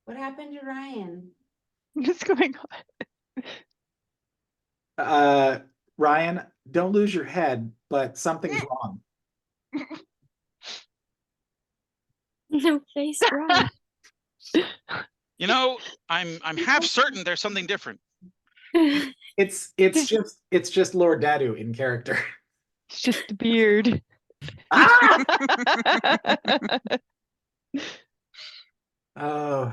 What happened to Ryan? What's going on? Ryan, don't lose your head, but something's wrong. No face, Ryan. You know, I'm half certain there's something different. It's just Lord Dadu in character. It's just the beard. Ah! Oh,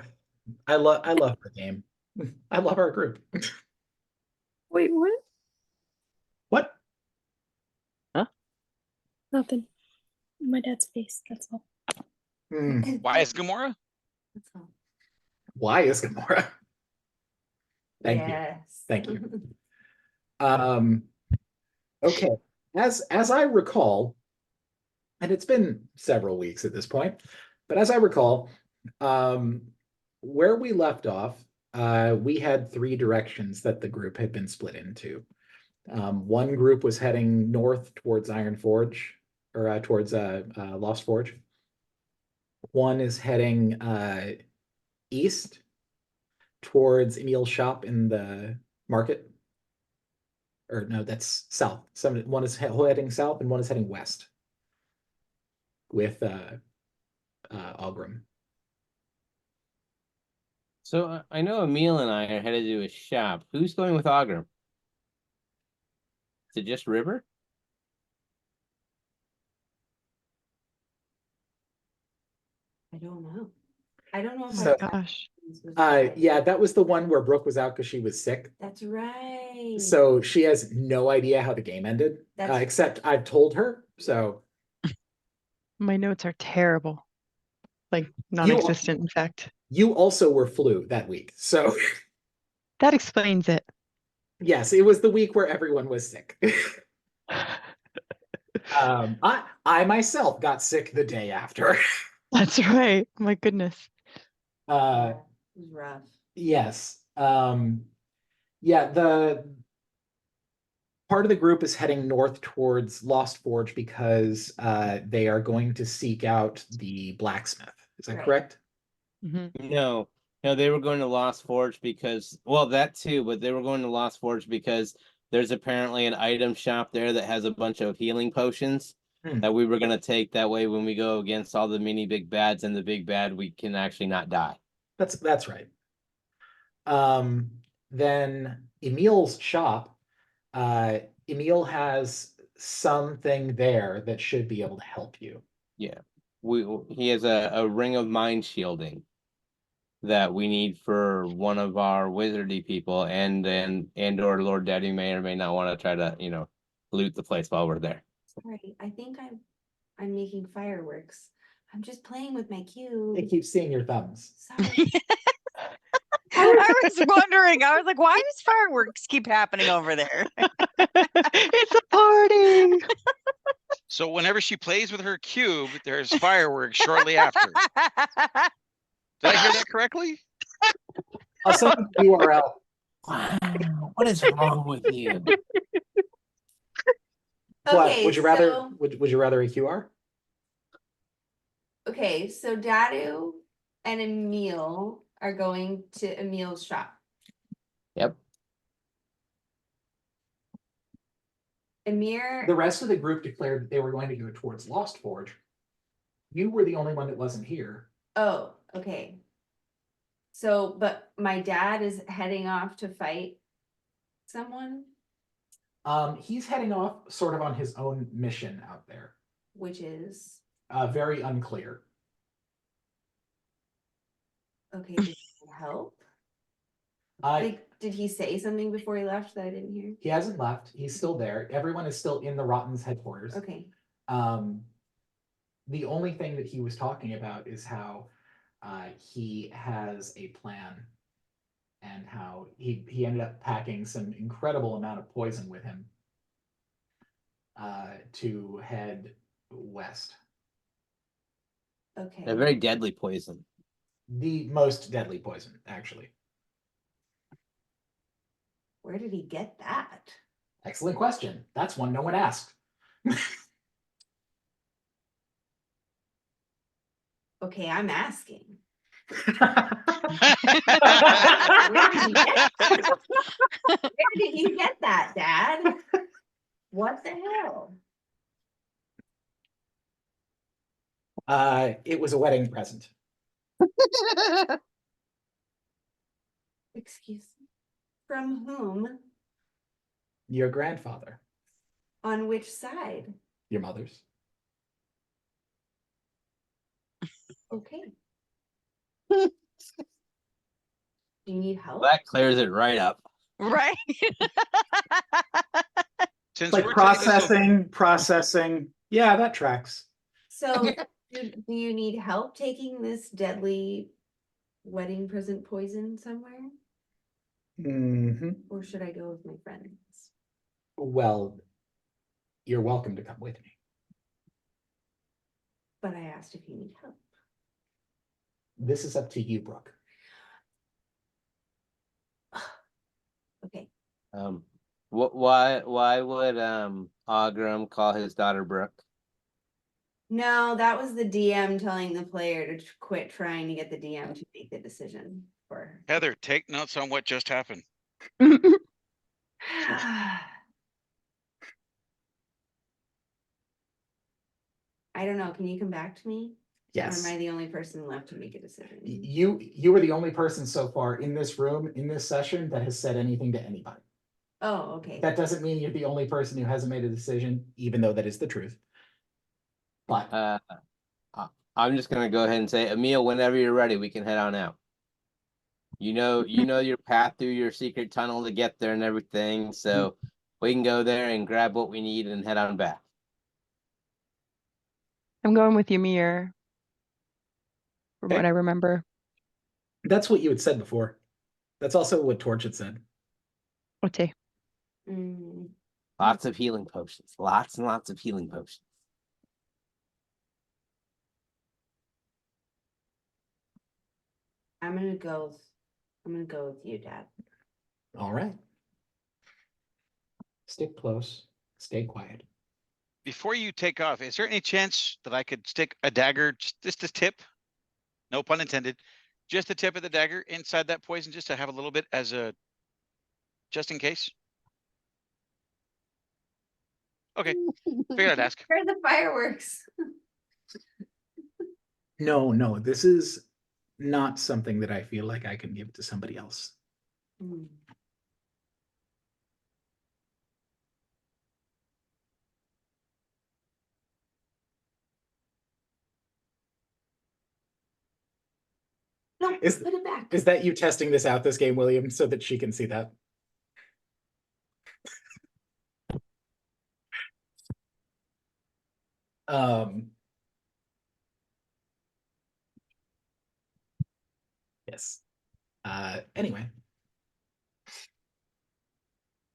I love our game. I love our group. Wait, what? What? Nothing. My dad's face, that's all. Why is Gamora? That's all. Why is Gamora? Thank you. Yes. Thank you. Okay. As I recall, and it's been several weeks at this point, but as I recall, where we left off, we had three directions that the group had been split into. One group was heading north towards Iron Forge, or towards Lost Forge. One is heading east towards Emil's shop in the market. Or no, that's south. One is heading south and one is heading west with Algrim. So I know Emil and I are headed to a shop. Who's going with Ogrim? Is it just River? I don't know. I don't know if So- Gosh. Yeah, that was the one where Brooke was out because she was sick. That's right. So she has no idea how the game ended, That's- except I've told her. So My notes are terrible. Like non-existent, in fact. you also were flu that week. So That explains it. yes, it was the week where everyone was sick. I myself got sick the day after. That's right. My goodness. Yeah, it was rough. Yes. Yeah, the part of the group is heading north towards Lost Forge because they are going to seek out the blacksmith. Is that Right. correct? Mhm. No, they were going to Lost Forge because, well, that too, but they were going to Lost Forge because there's apparently an item shop there that has a bunch of healing potions that we were going to take. That way, when we go against all the mini big bads and the big bad, we can actually not die. That's right. Then Emil's shop, Emil has something there that should be able to help you. Yeah, he has a ring of mind shielding that we need for one of our wizardy people, and or Lord Daddy may or may not want to try to loot the place while we're there. Sorry, I think I'm making fireworks. I'm just playing with my cube. It keeps seeing your thumbs. Sorry. I was wondering. I was like, why does fireworks keep happening over there? It's a party. So whenever she plays with her cube, there's fireworks shortly after. Did I hear that correctly? I'll send you the URL. Wow, what is wrong with you? What Okay, would you rather? so- Would you rather a QR? Okay, so Dadu and Emil are going to Emil's shop. Yep. Emir. The rest of the group declared that they were going to go towards Lost Forge. You were the only one that wasn't here. Oh, okay. So, but my dad is heading off to fight someone, He's heading off sort of on his own mission out there. which is Very unclear. okay. Did he help? Like, did he say something before he left that I didn't hear? He hasn't left. He's still there. Everyone is still in the Rotten's headquarters. Okay. The only thing that he was talking about is how he has a plan and how he ended up packing some incredible amount of poison with him to head west. Okay. A very deadly poison. The most deadly poison, actually. Where did he get that? Excellent question. That's one no one asked. Okay, I'm asking. Where did you get that, Dad? What the hell? It was a wedding present. Excuse me. From whom? Your grandfather, On which side? your mother's. Okay. Do you need help? That clears it right up. Right? Since Like we're taking this so- processing. Yeah, that tracks. So, do you need help taking this deadly wedding present poison somewhere? Hmm. Or should I go with my friends? Well, you're welcome to come with me. But I asked if you need help. This is up to you, Brooke. Okay. Why would Ogram call his daughter Brooke? No, that was the DM telling the player to quit trying to get the DM to make the decision for her. Heather, take notes on what just happened. I don't know. Can you come back to me? Or Yes. am I the only person left to make a decision? You were the only person so far in this room, in this session, that has said anything to anybody. Oh, okay. That doesn't mean you're the only person who hasn't made a decision, even though that is the truth. But I'm just gonna go ahead and say, Emil, whenever you're ready, we can head on out. You know your path through your secret tunnel to get there and everything, so we can go there and grab what we need and head on back. I'm going with Ymir. From what Okay. I remember. that's what you had said before. That's also what Torch had said. Okay. Mm, Lots of healing potions. Lots and lots of healing potions. I'm gonna go with you, Dad. All right. Stick close. Stay quiet. Before you take off, is there any chance that I could stick a dagger, just a tip? No pun intended, just the tip of the dagger inside that poison, just to have a little bit as a, just in case? Okay, figured I'd ask. Where are the fireworks? No, this is not something that I feel like I can give to somebody else. Mm. No, Is- put it back. Is that you testing this out this game, William, so that she can see that? Yes. Anyway.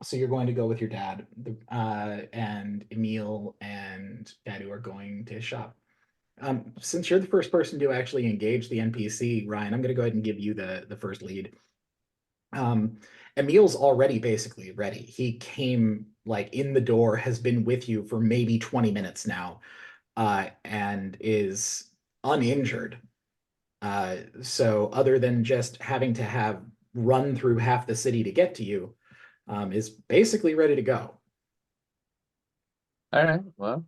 So you're going to go with your dad, and Emil and Dadu are going to shop. Since you're the first person to actually engage the NPC, Ryan, I'm going to go ahead and give you the first lead. Emil's already basically ready. He came like in the door, has been with you for maybe 20 minutes now, and is uninjured. So other than just having to have run through half the city to get to you, is basically ready to go. All right, well,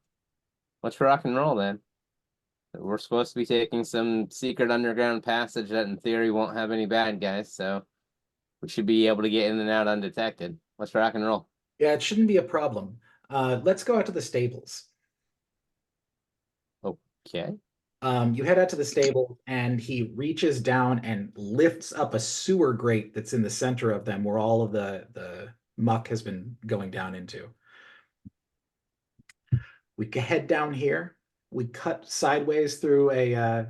let's rock and roll then. We're supposed to be taking some secret underground passage that in theory won't have any bad guys, so we should be able to get in and out undetected. Let's rock and roll. Yeah, it shouldn't be a problem. Let's go out to the stables. Okay. You head out to the stable and he reaches down and lifts up a sewer grate that's in the center of them where all of the muck has been going down into. We head down here. We cut sideways through a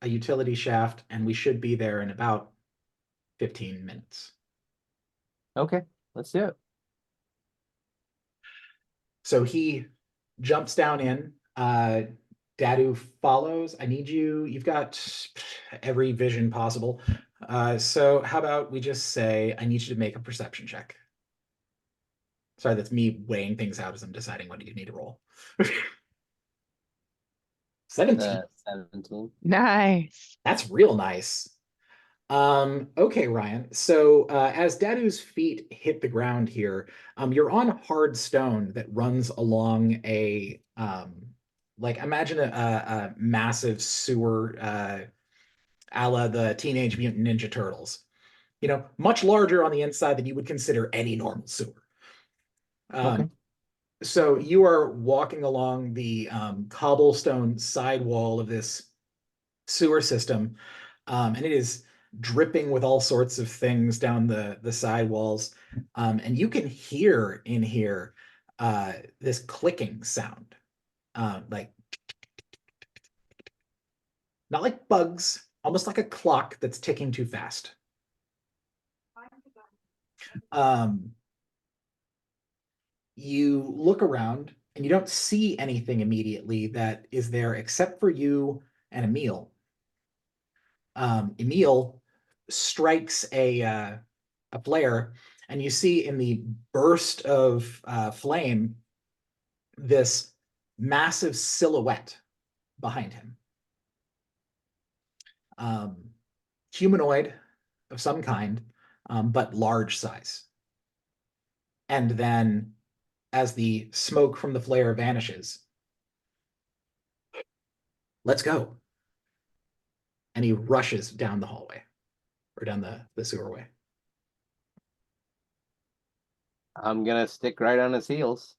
utility shaft and we should be there in about 15 minutes. Okay, let's do it. So he jumps down in. Dadu follows. I need you. You've got every vision possible. So how about we just say, I need you to make a perception check. Sorry, that's me weighing things out as I'm deciding what you need to roll. 17. 17. Nice. That's real nice. Okay, Ryan. So as Dadu's feet hit the ground here, you're on hard stone that runs along a like imagine a massive sewer a la the Teenage Mutant Ninja Turtles. You know, much larger on the inside than you would consider any normal sewer. Okay. So you are walking along the cobblestone sidewall of this sewer system, and it is dripping with all sorts of things down the sidewalls, and you can hear in here this clicking sound, like not like bugs, almost like a clock that's ticking too fast. Um, you look around and you don't see anything immediately that is there except for you and Emil. Emil strikes a flare, and you see in the burst of flame this massive silhouette behind him. Humanoid of some kind, but large size. And then as the smoke from the flare vanishes, let's go. And he rushes down the hallway or down the sewerway. I'm gonna stick right on his heels.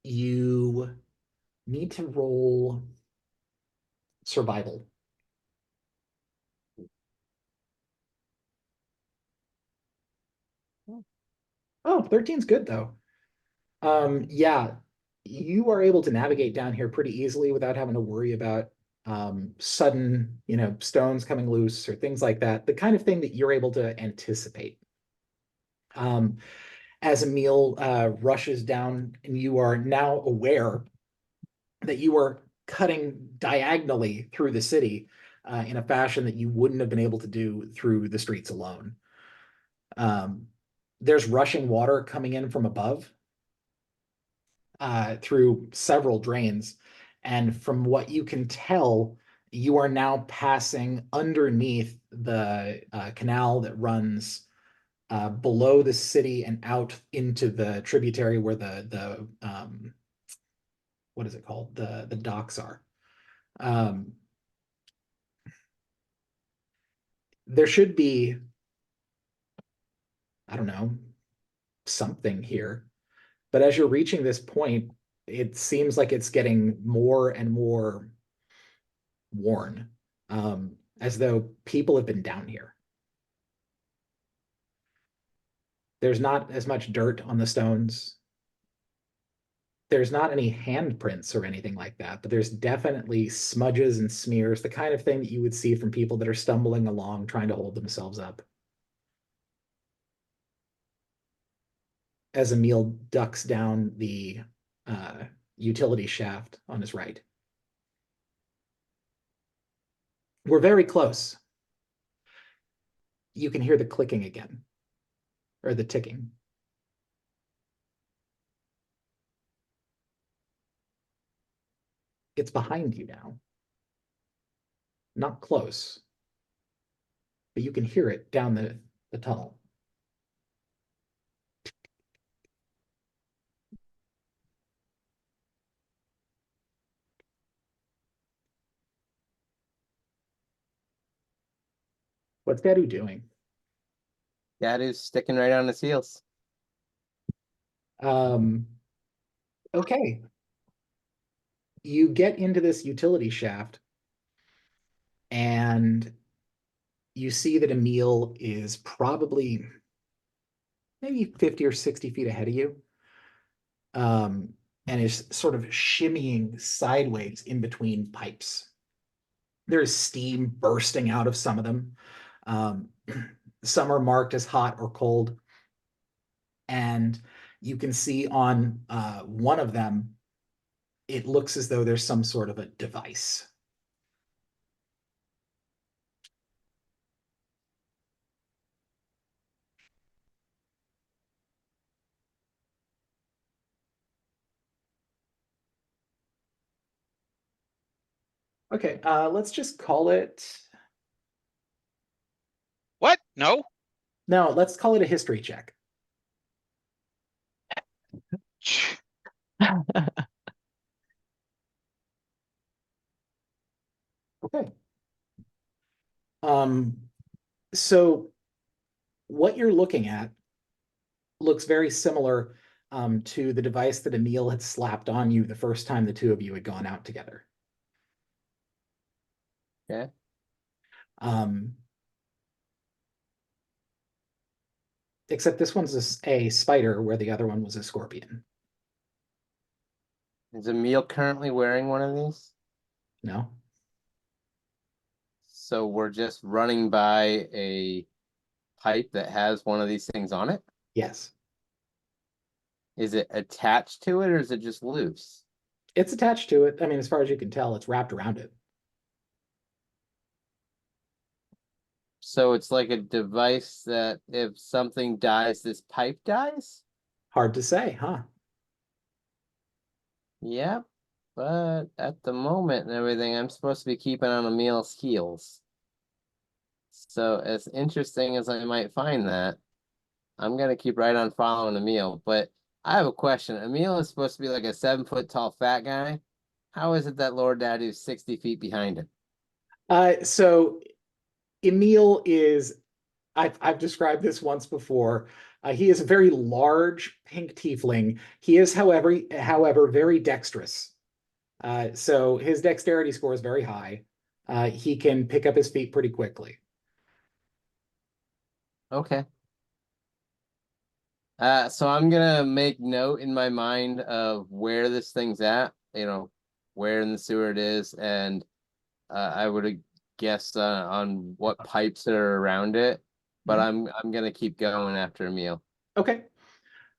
You need to roll survival. Oh, 13's good though. Yeah, you are able to navigate down here pretty easily without having to worry about sudden, stones coming loose or things like that. The kind of thing that you're able to anticipate. As Emil rushes down, and you are now aware that you are cutting diagonally through the city in a fashion that you wouldn't have been able to do through the streets alone. There's rushing water coming in from above through several drains. And from what you can tell, you are now passing underneath the canal that runs below the city and out into the tributary where the what is it called? The docks are. There should be, I don't know, something here. But as you're reaching this point, it seems like it's getting more and more worn, as though people have been down here. There's not as much dirt on the stones. There's not any handprints or anything like that, but there's definitely smudges and smears, the kind of thing that you would see from people that are stumbling along trying to hold themselves up. As Emil ducks down the utility shaft on his right. We're very close. You can hear the clicking again, or the ticking. It's behind you now. Not close, but you can hear it down the tunnel. What's Dadu doing? That is sticking right on his heels. Okay. You get into this utility shaft, and you see that Emil is probably maybe 50 or 60 feet ahead of you, and is sort of shimmying sideways in between pipes. There's steam bursting out of some of them. Some are marked as hot or cold. And you can see on one of them, it looks as though there's some sort of a device. Okay, let's just call it. What? No? No, let's call it a history check. Okay. So what you're looking at looks very similar to the device that Emil had slapped on you the first time the two of you had gone out together. Okay. Except this one's a spider where the other one was a scorpion. Is Emil currently wearing one of these? No? So we're just running by a pipe that has one of these things on it? Yes. Is it attached to it or is it just loose? It's attached to it. I mean, as far as you can tell, it's wrapped around it. So it's like a device that if something dies, this pipe dies? Hard to say, huh? Yep. But at the moment and everything, I'm supposed to be keeping on Emil's heels. So as interesting as I might find that, I'm gonna keep right on following Emil. But I have a question. Emil is supposed to be like a 7-foot tall fat guy. How is it that Lord Daddy is 60 feet behind him? So Emil is, I've described this once before. He is a very large pink tiefling. He is, however, very dexterous. So his dexterity score is very high. He can pick up his feet pretty quickly. Okay. So I'm gonna make note in my mind of where this thing's at, where in the sewer it is, and I would guess on what pipes are around it, but I'm gonna keep going after Emil. Okay.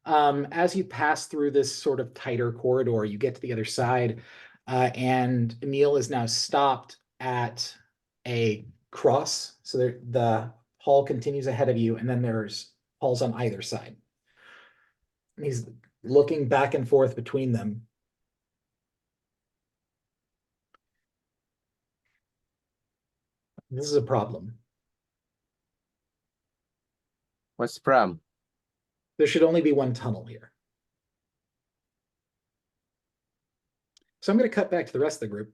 As you pass through this sort of tighter corridor, you get to the other side, and Emil is now stopped at a cross. So the hall continues ahead of you, and then there's halls on either side. And he's looking back and forth between them. This is a problem. What's the problem? There should only be one tunnel here. So I'm going to cut back to the rest of the group.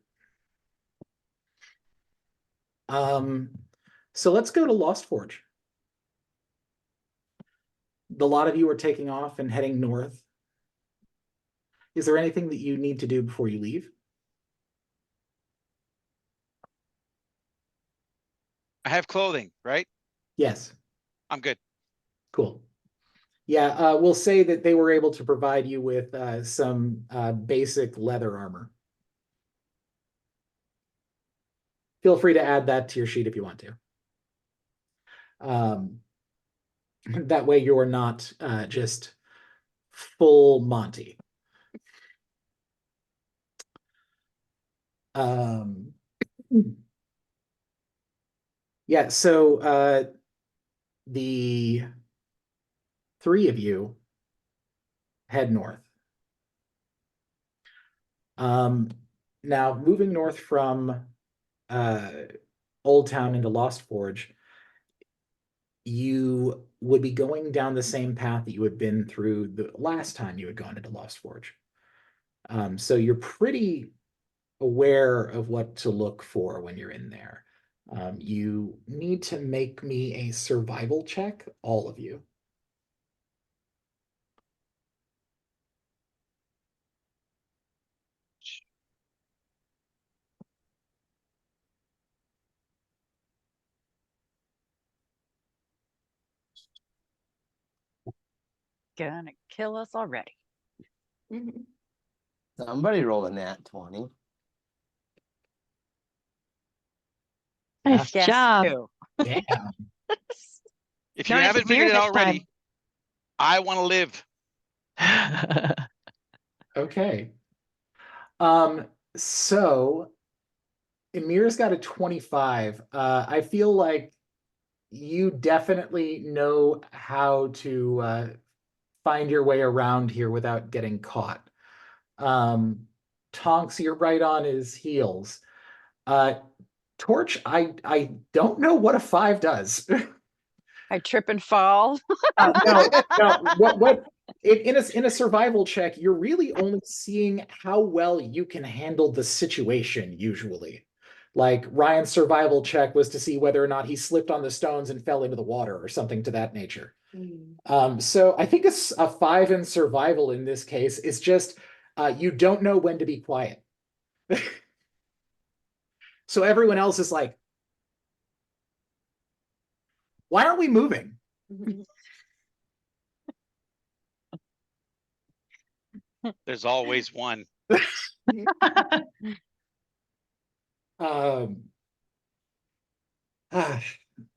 So let's go to Lost Forge. The lot of you are taking off and heading north. Is there anything that you need to do before you leave? I have clothing, right? Yes. I'm good. Cool. Yeah, we'll say that they were able to provide you with some basic leather armor. Feel free to add that to your sheet if you want to. That way you're not just full Monty. Yeah, so the three of you head north. Now, moving north from Old Town into Lost Forge, you would be going down the same path that you had been through the last time you had gone into Lost Forge. So you're pretty aware of what to look for when you're in there. You need to make me a survival check, all of you. Gonna kill us already. Somebody rolled a nat 20. Nice Guess job. who? Yeah. If you No, it's haven't figured it Amir out this already, I want to live. Okay. So Emir's got a 25. I feel like you definitely know how to find your way around here without getting caught. Tonks, you're right on his heels. Torch, I don't know what a 5 does. I trip and fall. No, what in a survival check, you're really only seeing how well you can handle the situation usually. Like Ryan's survival check was to see whether or not he slipped on the stones and fell into the water or something to that nature. So I think a 5 in survival in this case is just you don't know when to be quiet. So everyone else is like, why aren't we moving? There's always one. Um, ah,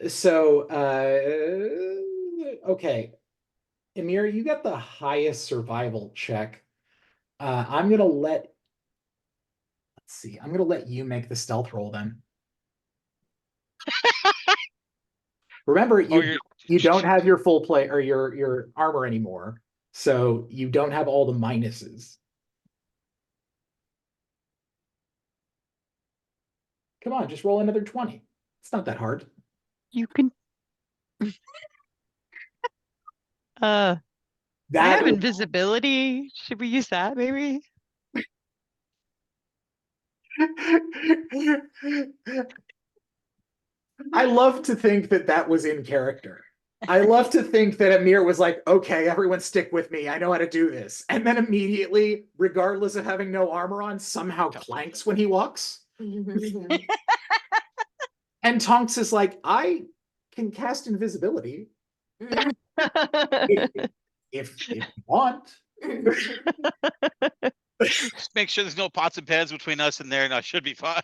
so, okay. Emir, you got the highest survival check. I'm gonna let's see, I'm gonna let you make the stealth roll then. Remember, Oh, you don't have your full play or your armor anymore, so you don't have all the minuses. Come on, just roll another 20. It's not that hard. You can. I That have is- invisibility. Should we use that maybe? I love to think that that was in character. I love to think that Amir was like, okay, everyone stick with me. I know how to do this. And then immediately, regardless of having no armor on, somehow clanks when he walks. And Tonks is like, I can cast invisibility if you want. Just make sure there's no pots and pans between us and there, and I should be fine.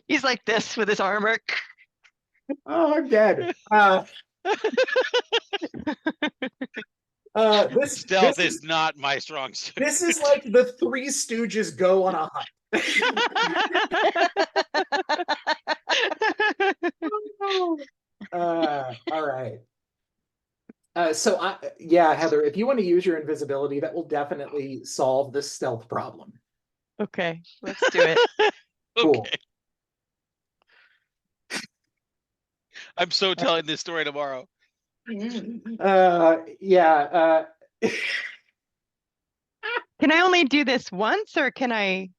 He's like this with his armor. Oh, I'm dead. This Stealth this is not my strong suit. this is like the Three Stooges go on a hunt. All right. Yeah, Heather, if you want to use your invisibility, that will definitely solve the stealth problem. Okay, let's do it. Cool. Okay. I'm so telling this story tomorrow. Yeah. Can I only do this once, or can I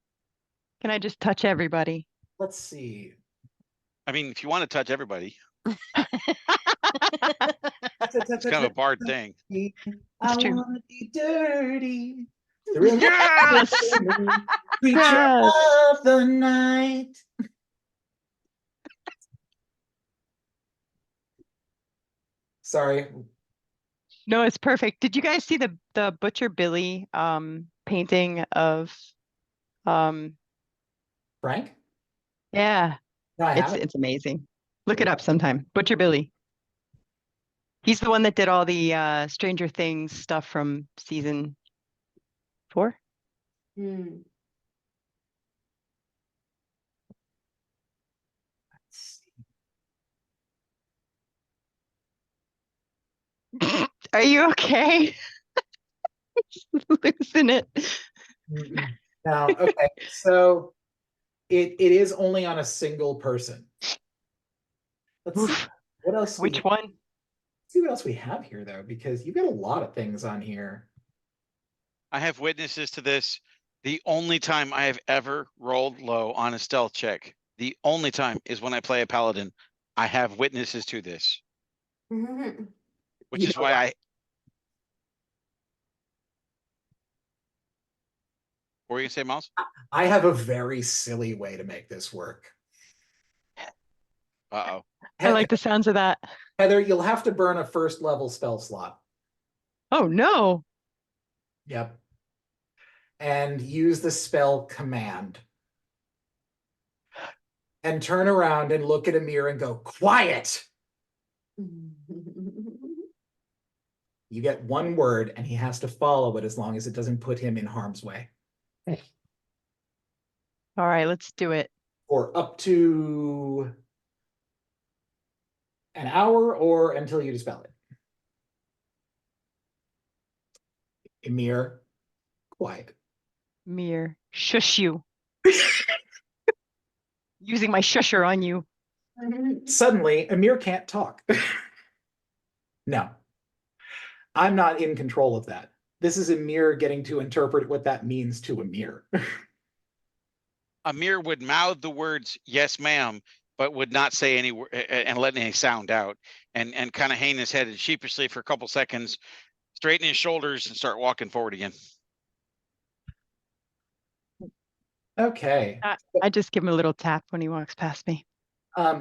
just touch everybody? Let's see. I mean, if you want to touch everybody, it's kind of a bard thing. I true. want to be dirty. Yes! Creature Yes. of the night. Sorry. No, it's perfect. Did you guys see the Butcher Billy painting of Frank? yeah, No, I haven't. it's amazing. Look it up sometime. Butcher Billy. He's the one that did all the Stranger Things stuff from season 4. Are you okay? Losing it. Now, okay, so it is only on a single person. Let's see Oof. what else. Which one? See what else we have here, though, because you've got a lot of things on here. I have witnesses to this. The only time I have ever rolled low on a stealth check, the only time is when I play a paladin. I have witnesses to this, which You is know why what? I. What were you gonna say, Miles? I have a very silly way to make this work. Uh-oh. I like the sounds of that. Heather, you'll have to burn a first level spell slot. Oh no. Yep. And use the spell command. And turn around and look at Amir and go, quiet. You get one word and he has to follow it as long as it doesn't put him in harm's way. All right, let's do it. Or up to an hour or until you dispel it. Emir, quiet. Mir, shush you. Using my shusher on you. Suddenly, Amir can't talk. No, I'm not in control of that. This is Amir getting to interpret what that means to Amir. Amir would mouth the words, yes, ma'am, but would not say any and let any sound out, and kind of hang his head sheepishly for a couple seconds, straighten his shoulders and start walking forward again. Okay. I just give him a little tap when he walks past me.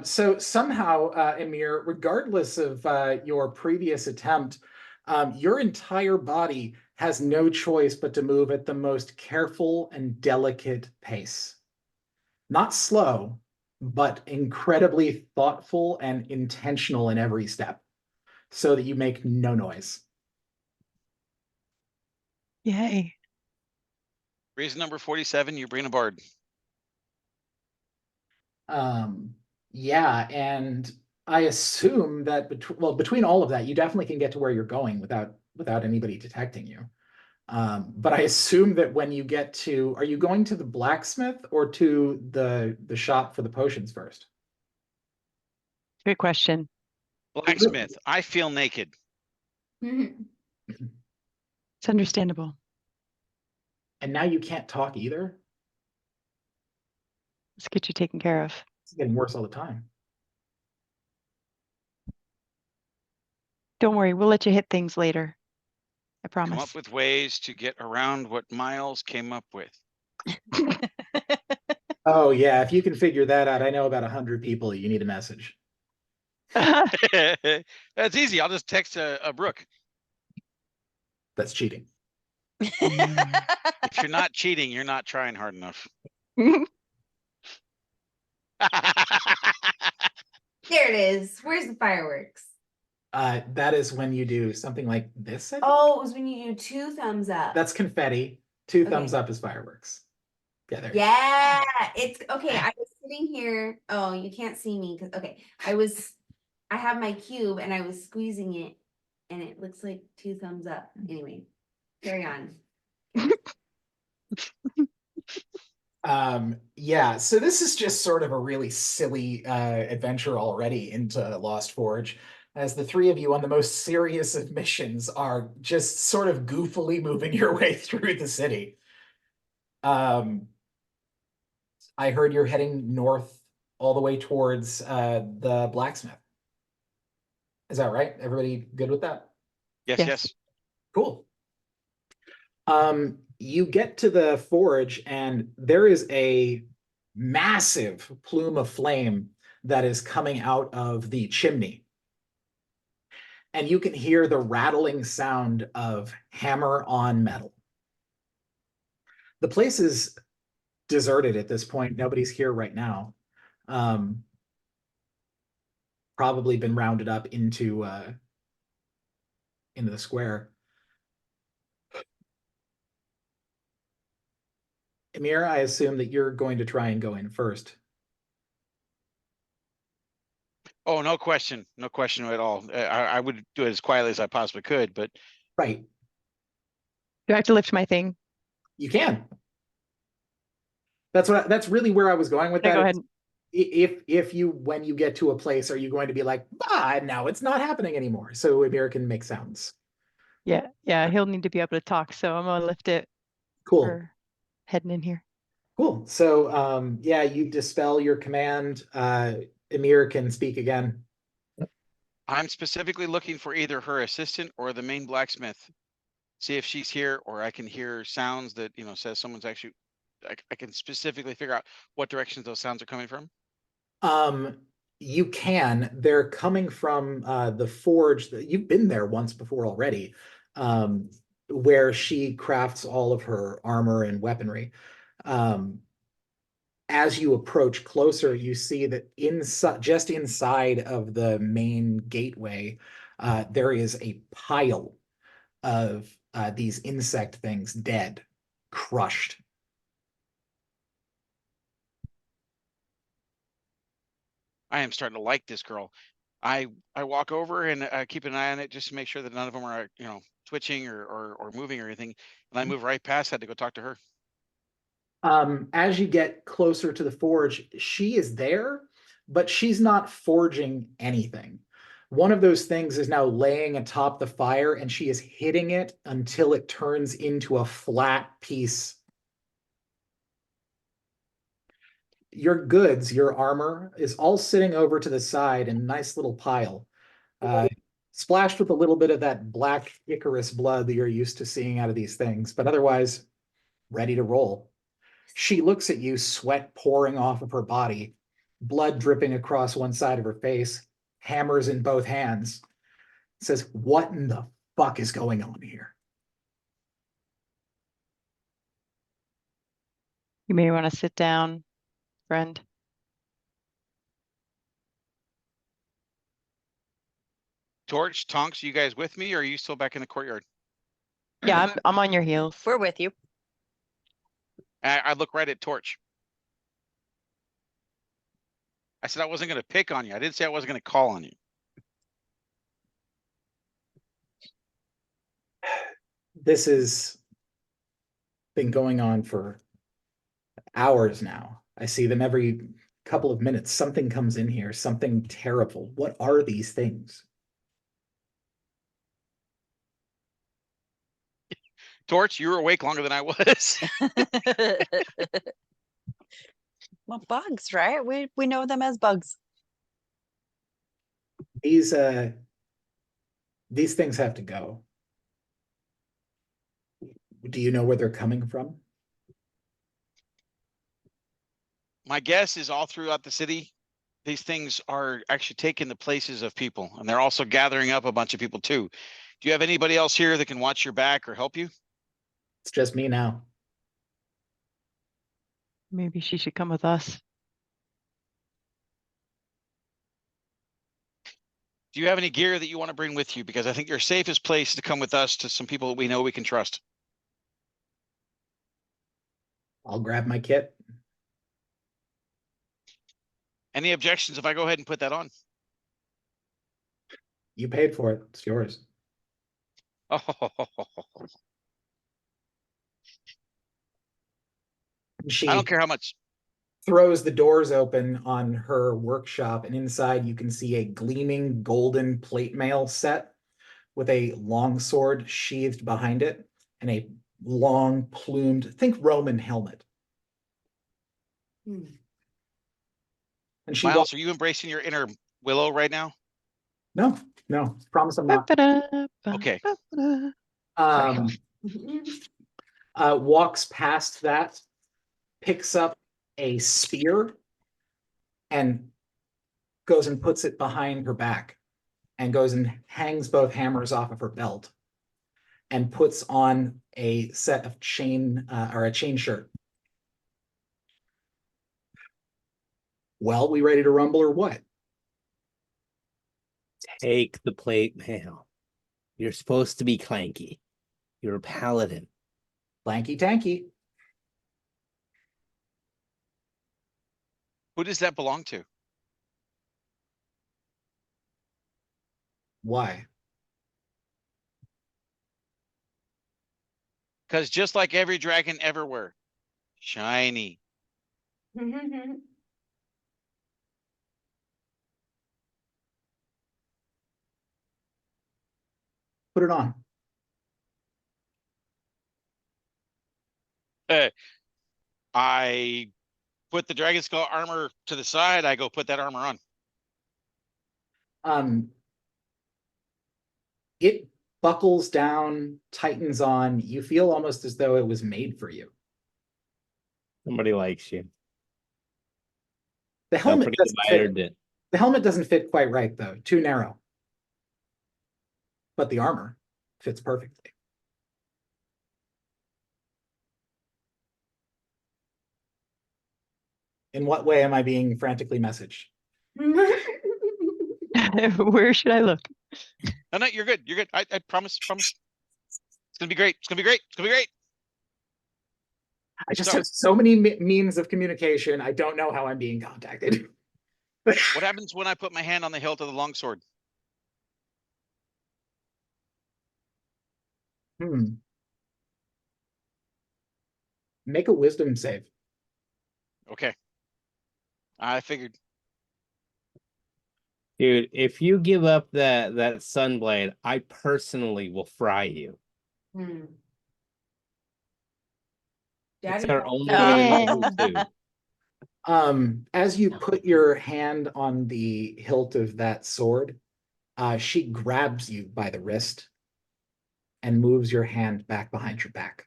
So somehow, Amir, regardless of your previous attempt, your entire body has no choice but to move at the most careful and delicate pace. Not slow, but incredibly thoughtful and intentional in every step, so that you make no noise. Yay. Reason number 47, you bring a bard. Yeah, and I assume that between all of that, you definitely can get to where you're going without anybody detecting you. But I assume that when you get to, are you going to the blacksmith or to the shop for the potions first? Good question. Blacksmith, I feel naked. It's understandable. And now you can't talk either? Let's get you taken care of. It's getting worse all the time. Don't worry, we'll let you hit things later. I Come promise. up with ways to get around what Miles came up with. Oh yeah, if you can figure that out, I know about 100 people you need a message. That's easy. I'll just text a Brooke. That's cheating. If you're not cheating, you're not trying hard enough. There it is. Where's the fireworks? That is when you do something like this, I think? Oh, it was when you do 2 thumbs up. That's confetti. 2 Okay. thumbs up is fireworks. Yeah, there you go. Yeah, it's okay. I was sitting here. Oh, you can't see me because okay. I have my cube and I was squeezing it and it looks like 2 thumbs up. Anyway, carry on. Yeah, so this is just sort of a really silly adventure already into Lost Forge, as the 3 of you on the most serious of missions are just sort of goofily moving your way through the city. I heard you're heading north all the way towards the blacksmith. Is that right? Everybody good with that? Yes, Yes. yes. Cool. You get to the forge and there is a massive plume of flame that is coming out of the chimney. And you can hear the rattling sound of hammer on metal. The place is deserted at this point. Nobody's here right now. Probably been rounded up into the square. Amir, I assume that you're going to try and go in first. Oh, no question. No question at all. I would do it as quietly as I possibly could, but Right. Do I have to lift my thing? You can. That's really where I was going with Okay, that. go ahead. If you, when you get to a place, are you going to be like, bah, now it's not happening anymore? So Amir can make sounds. Yeah, he'll need to be able to talk, so I'm gonna lift it Cool. for heading in here. Cool. So yeah, you dispel your command. Amir can speak again. I'm specifically looking for either her assistant or the main blacksmith. See if she's here, or I can hear sounds that, says someone's actually, I can specifically figure out what directions those sounds are coming from. You can. They're coming from the forge that you've been there once before already, where she crafts all of her armor and weaponry. As you approach closer, you see that just inside of the main gateway, there is a pile of these insect things dead, crushed. I am starting to like this girl. I walk over and keep an eye on it just to make sure that none of them are, twitching or moving or anything. And I move right past that to go talk to her. As you get closer to the forge, she is there, but she's not forging anything. One of those things is now laying atop the fire, and she is hitting it until it turns into a flat piece. Your goods, your armor, is all sitting over to the side in a nice little pile, splashed with a little bit of that black Icarus blood that you're used to seeing out of these things, but otherwise ready to roll. She looks at you, sweat pouring off of her body, blood dripping across one side of her face, hammers in both hands. Says, "What in the fuck is going on here?" You may want to sit down, friend. Torch, Tonks, you guys with me or are you still back in the courtyard? Yeah, I'm on your heels. We're with you. I look right at Torch. I said I wasn't gonna pick on you. I didn't say I wasn't gonna call on you. This has been going on for hours now. I see them every couple of minutes. Something comes in here, something terrible. What are these things? Torch, you were awake longer than I was. Well, bugs, right? We know them as bugs. These things have to go. Do you know where they're coming from? My guess is all throughout the city, these things are actually taking the places of people, and they're also gathering up a bunch of people too. Do you have anybody else here that can watch your back or help you? It's just me now. Maybe she should come with us. Do you have any gear that you want to bring with you? Because I think your safest place to come with us to some people that we know we can trust. I'll grab my kit. Any objections if I go ahead and put that on? You paid for it. It's yours. Oh, She I don't care how much. throws the doors open on her workshop, and inside you can see a gleaming golden plate mail set with a long sword sheathed behind it and a long plumed, think Roman helmet. Hmm. And she Miles, are you embracing your inner Willow right now? no, promise I'm not. Okay. Um, walks past that, picks up a spear, and goes and puts it behind her back, and goes and hangs both hammers off of her belt, and puts on a set of chain or a chain shirt. Well, we ready to rumble or what? Take the plate mail. You're supposed to be Clanky. You're a paladin. Blanky tanky. Who does that belong to? Why? Because just like every dragon everywhere, shiny. Put it on. I put the dragon skull armor to the side. I go put that armor on. It buckles down, tightens on. You feel almost as though it was made for you. Somebody likes you. The helmet Somebody doesn't fit. admired it. The helmet doesn't fit quite right, though. Too narrow. But the armor fits perfectly. In what way am I being frantically messaged? Where should I look? No, you're good. You're good. I promise. It's gonna be great. It's gonna be great. It's gonna be great. I just So- have so many means of communication. I don't know how I'm being contacted. What happens when I put my hand on the hilt of the longsword? Hmm. Make a wisdom save. Okay. I figured. Dude, if you give up that sunblade, I personally will fry you. Hmm. It's Daddy our has- only way to Yeah. move too. As you put your hand on the hilt of that sword, she grabs you by the wrist and moves your hand back behind your back.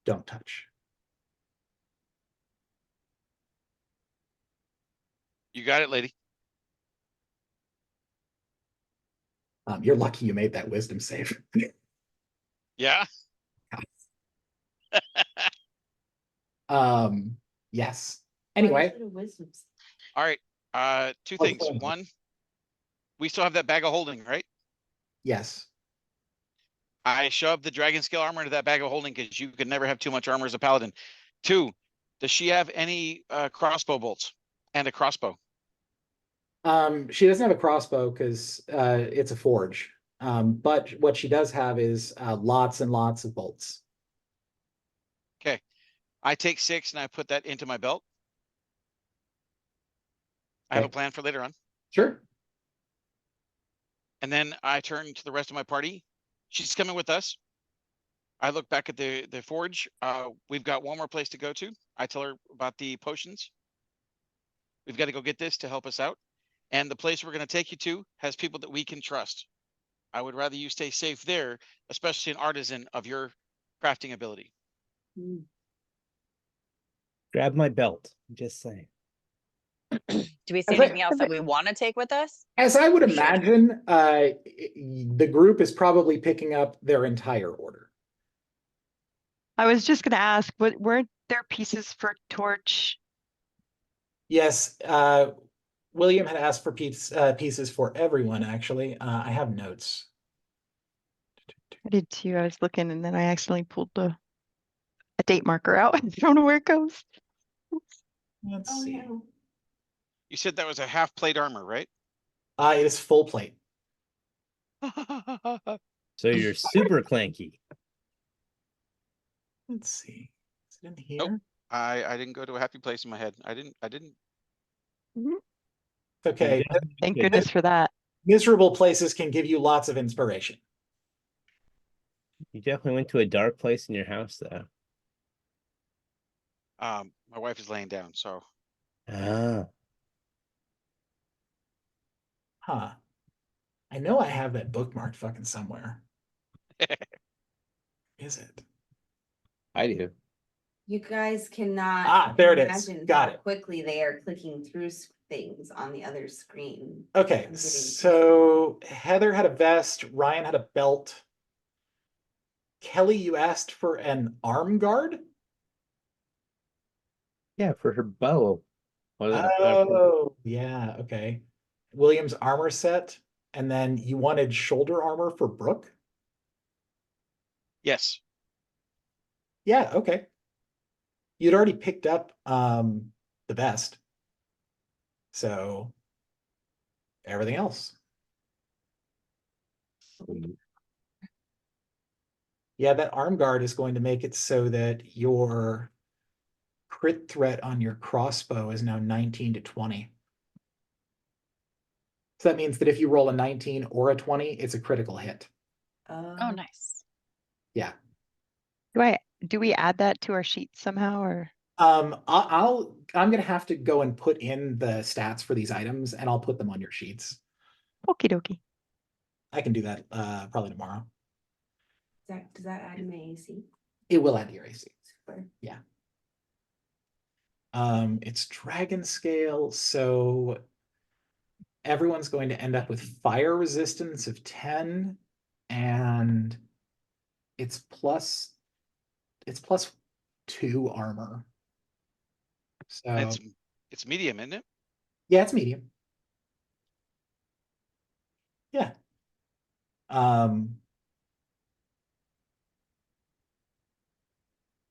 Don't touch. You got it, lady. You're lucky you made that wisdom save. Yeah. Yes. Why is Anyway, it a wisdom save? All right. Two What's things. going on? One, we still have that bag of holding, right? yes. I shoved the dragon scale armor into that bag of holding because you could never have too much armor as a paladin. Two, does she have any crossbow bolts and a crossbow? She doesn't have a crossbow because it's a forge. But what she does have is lots and lots of bolts. Okay. I take 6 and I put that into my belt. I have a Okay. plan for later on. Sure. And then I turn to the rest of my party. She's coming with us. I look back at the forge. We've got one more place to go to. I tell her about the potions. We've got to go get this to help us out. And the place we're going to take you to has people that we can trust. I would rather you stay safe there, especially an artisan of your crafting ability. Hmm. Grab my belt. Just saying. Do we see As I- anything else that we want to take with us? As I would For sure. imagine, the group is probably picking up their entire order. I was just gonna ask, what weren't there pieces for Torch? Yes, William had asked for pieces for everyone, actually. I have notes. I did too. I was looking and then I accidentally pulled a date marker out. I don't know where it goes. Let's Oh, see. no. You said that was a half plate armor, right? It is full plate. So you're super clanky. Let's see. Is it in here? Nope. I didn't go to a happy place in my head. I didn't. It's okay. Thank goodness for that. Miserable places can give you lots of inspiration. You definitely went to a dark place in your house, though. My wife is laying down, so Ah, Huh. I know I have that bookmarked fucking somewhere. Is it? I do. You guys cannot. Ah, there it is. imagine Got how it. Quickly they are clicking through things on the other screen. Okay, I'm getting- so Heather had a vest, Ryan had a belt. Kelly, you asked for an arm guard? Yeah, for her bow. What is it? Oh, yeah, okay. William's armor set, and then you wanted shoulder armor for Brooke? yes. Yeah, okay. You'd already picked up the vest. So everything else. Yeah, that arm guard is going to make it so that your crit threat on your crossbow is now 19 to 20. So that means that if you roll a 19 or a 20, it's a critical hit. Oh, nice. Yeah. Do we add that to our sheet somehow or? I'm gonna have to go and put in the stats for these items and I'll put them on your sheets. Okie dokie. I can do that probably tomorrow. Does that add my AC? It will add to your AC. Super. It's dragon scale, so everyone's going to end up with fire resistance of 10 and it's plus 2 armor. So And it's medium, isn't it? yeah, it's medium. Yeah.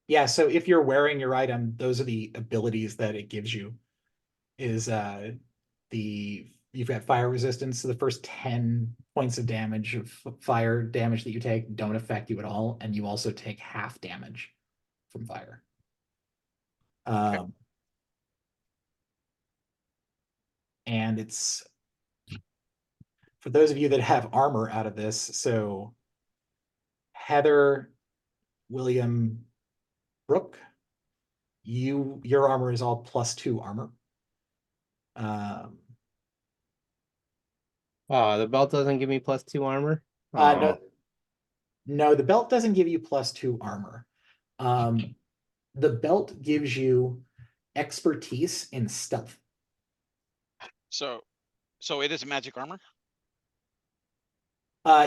Yeah, so if you're wearing your item, those are the abilities that it gives you. Is the you've got fire resistance, so the first 10 points of damage of fire damage that you take don't affect you at all, and you also take half damage from fire. And it's for those of you that have armor out of this, so Heather, William, Brooke, your armor is all +2 armor. Oh, the belt doesn't give me +2 armor. No, no, the belt doesn't give you +2 armor. The belt gives you expertise in stealth. So it is a magic armor?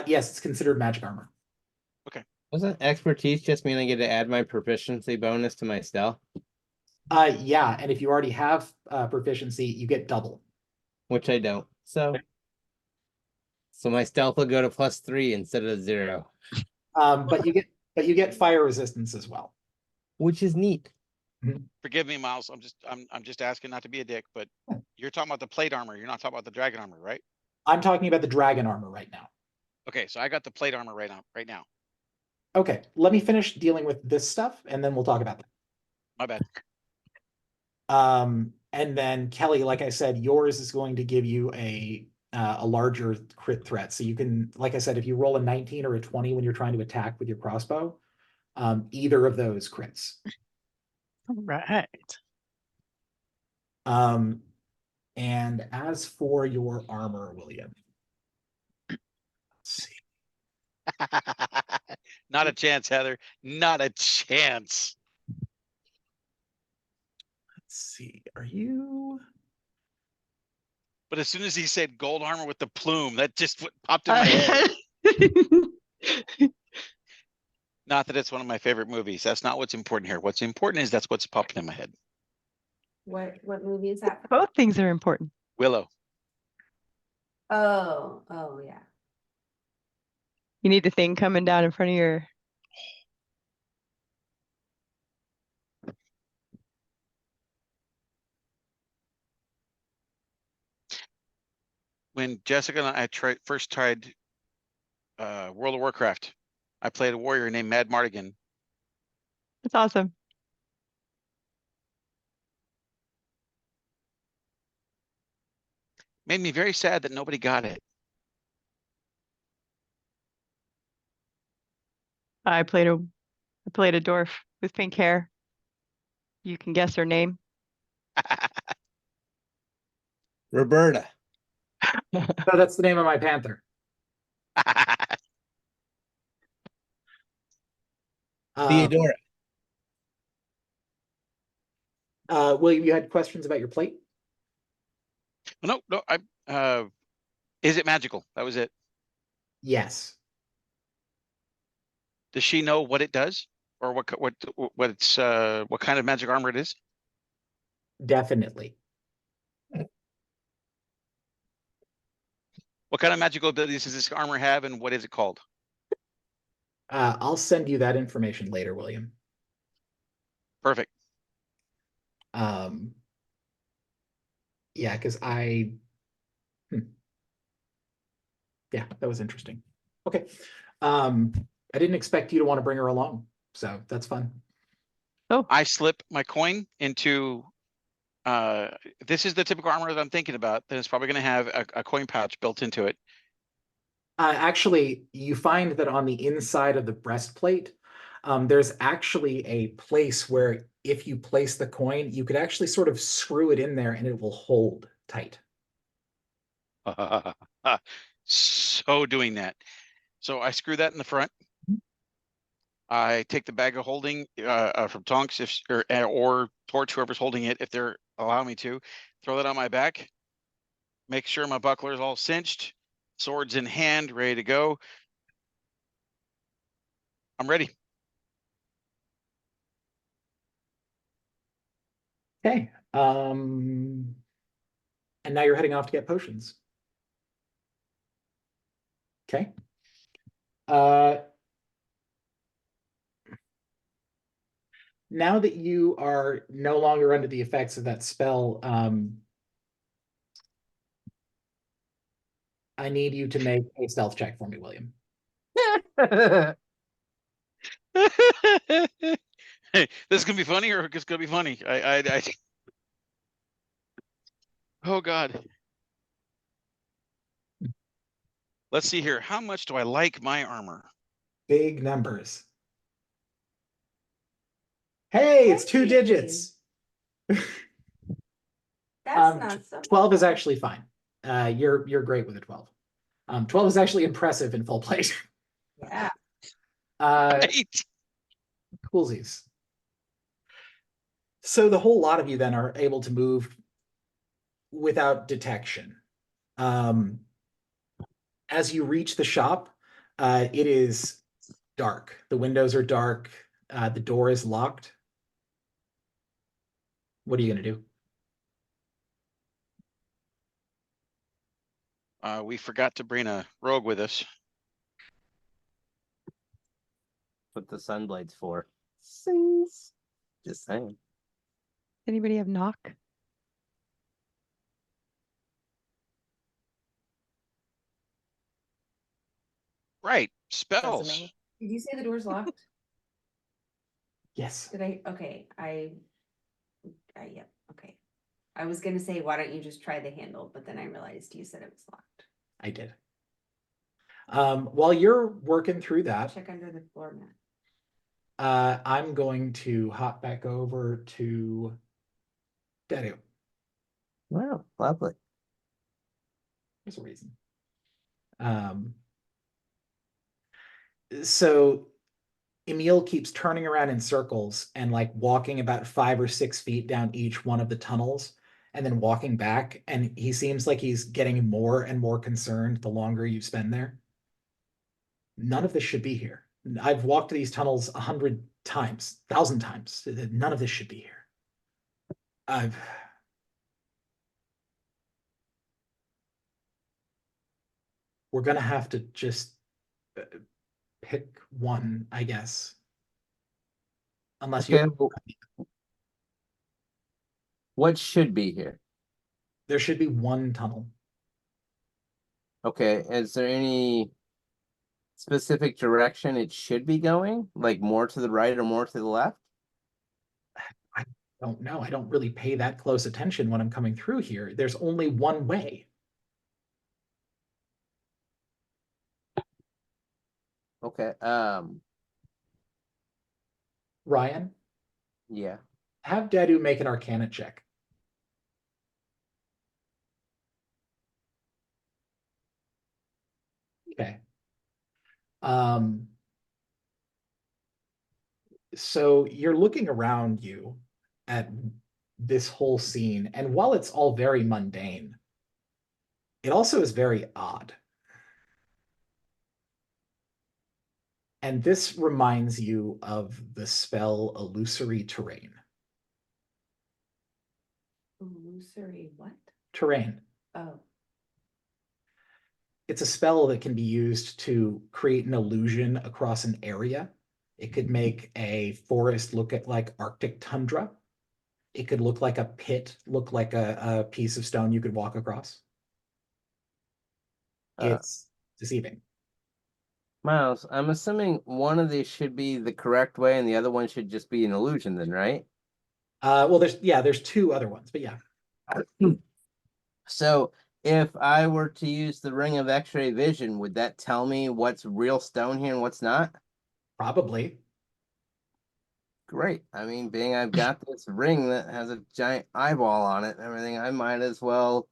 Yes, it's considered magic armor. Doesn't expertise just mean I get to add my proficiency bonus to my stealth? Yeah, and if you already have proficiency, you get double. Which I don't. So my stealth will go to +3 instead of 0. But you get fire resistance as well. Which is neat. Forgive me, Miles. I'm just asking not to be a dick, but you're talking about the plate armor. You're not talking about the dragon armor, right? I'm talking about the dragon armor right now. Okay, so I got the plate armor right now. Okay, let me finish dealing with this stuff and then we'll talk about that. My bad. And then Kelly, like I said, yours is going to give you a larger crit threat. So you can, like I said, if you roll a 19 or a 20 when you're trying to attack with your crossbow, either of those crits. Right. And as for your armor, William, let's see. Not a chance, Heather. Not a chance. Let's see. Are you? But as soon as he said gold armor with the plume, that just popped in my head. Not that it's one of my favorite movies. That's not what's important here. What's important is that's what's popping in my head. What movie is that? Both things are important. Willow. Oh yeah. You need the thing coming down in front of your. When Jessica and I first tried World of Warcraft, I played a warrior named Mad Mardigan. That's awesome. Made me very sad that nobody got it. I played a dwarf with pink hair. You can guess her name. Roberta. No, that's the name of my panther. Theodora. William, you had questions about your plate? No, is it magical? That was it. Yes. Does she know what it does? Or what kind of magic armor it is? Definitely. What kind of magical abilities does this armor have and what is it called? I'll send you that information later, William. Perfect. Yeah, because yeah, that was interesting. Okay. I didn't expect you to want to bring her along, so that's fun. I slip my coin into this is the typical armor that I'm thinking about. That it's probably going to have a coin pouch built into it. Actually, you find that on the inside of the breastplate, there's actually a place where if you place the coin, you could actually sort of screw it in there and it will hold tight. So doing that. So I screw that in the front. I take the bag of holding from Tonks or Torch, whoever's holding it, if they're allowing me to, throw that on my back. Make sure my buckler is all cinched, swords in hand, ready to go. I'm ready. Okay. And now you're heading off to get potions. Okay. Now that you are no longer under the effects of that spell, I need you to make a stealth check for me, William. Hey, this is gonna be funny or it's gonna be funny. Oh God. Let's see here. How much do I like my armor? Big numbers. Hey, it's 2 Hey. digits. That's Um, not so. 12 is actually fine. You're great with a 12. 12 is actually impressive in full plate. Yeah. Right? Coolsies. So the whole lot of you then are able to move without detection. As you reach the shop, it is dark. The windows are dark. The door is locked. What are you going to do? We forgot to bring a rogue with us. What the sunblades for? Sings. Just saying. Anybody have knock? Right, Doesn't spells. mean- Did you say the door's locked? Yes. Did I? Okay, yeah, okay. I was gonna say, why don't you just try the handle, but then I realized you said it was locked. I did. While you're working through that, Check under the floor mat. I'm going to hop back over to Dedu. Wow, lovely. There's a reason. So Emil keeps turning around in circles and like walking about 5 or 6 feet down each one of the tunnels and then walking back. And he seems like he's getting more and more concerned the longer you spend there. None of this should be here. I've walked these tunnels 100 times, 1,000 times. None of this should be here. We're gonna have to just pick one, I guess. Unless Okay, you, well, what should be here? there should be one tunnel. Okay, is there any specific direction it should be going? Like more to the right or more to the left? Don't know. I don't really pay that close attention when I'm coming through here. There's only one way. Okay, Ryan, yeah. have Dedu make an Arcana check. Okay. So you're looking around you at this whole scene, and while it's all very mundane, it also is very odd. And this reminds you of the spell Illusory Terrain. Illusory what? Terrain. Oh, It's a spell that can be used to create an illusion across an area. It could make a forest look at like Arctic tundra. It could look like a pit, look like a piece of stone you could walk across. It's deceiving. Miles, I'm assuming one of these should be the correct way and the other one should just be an illusion then, right? Well, there's 2 other ones, but yeah. So if I were to use the ring of X-ray vision, would that tell me what's real stone here and what's not? Probably. Great. I mean, being I've got this ring that has a giant eyeball on it and everything, I might as well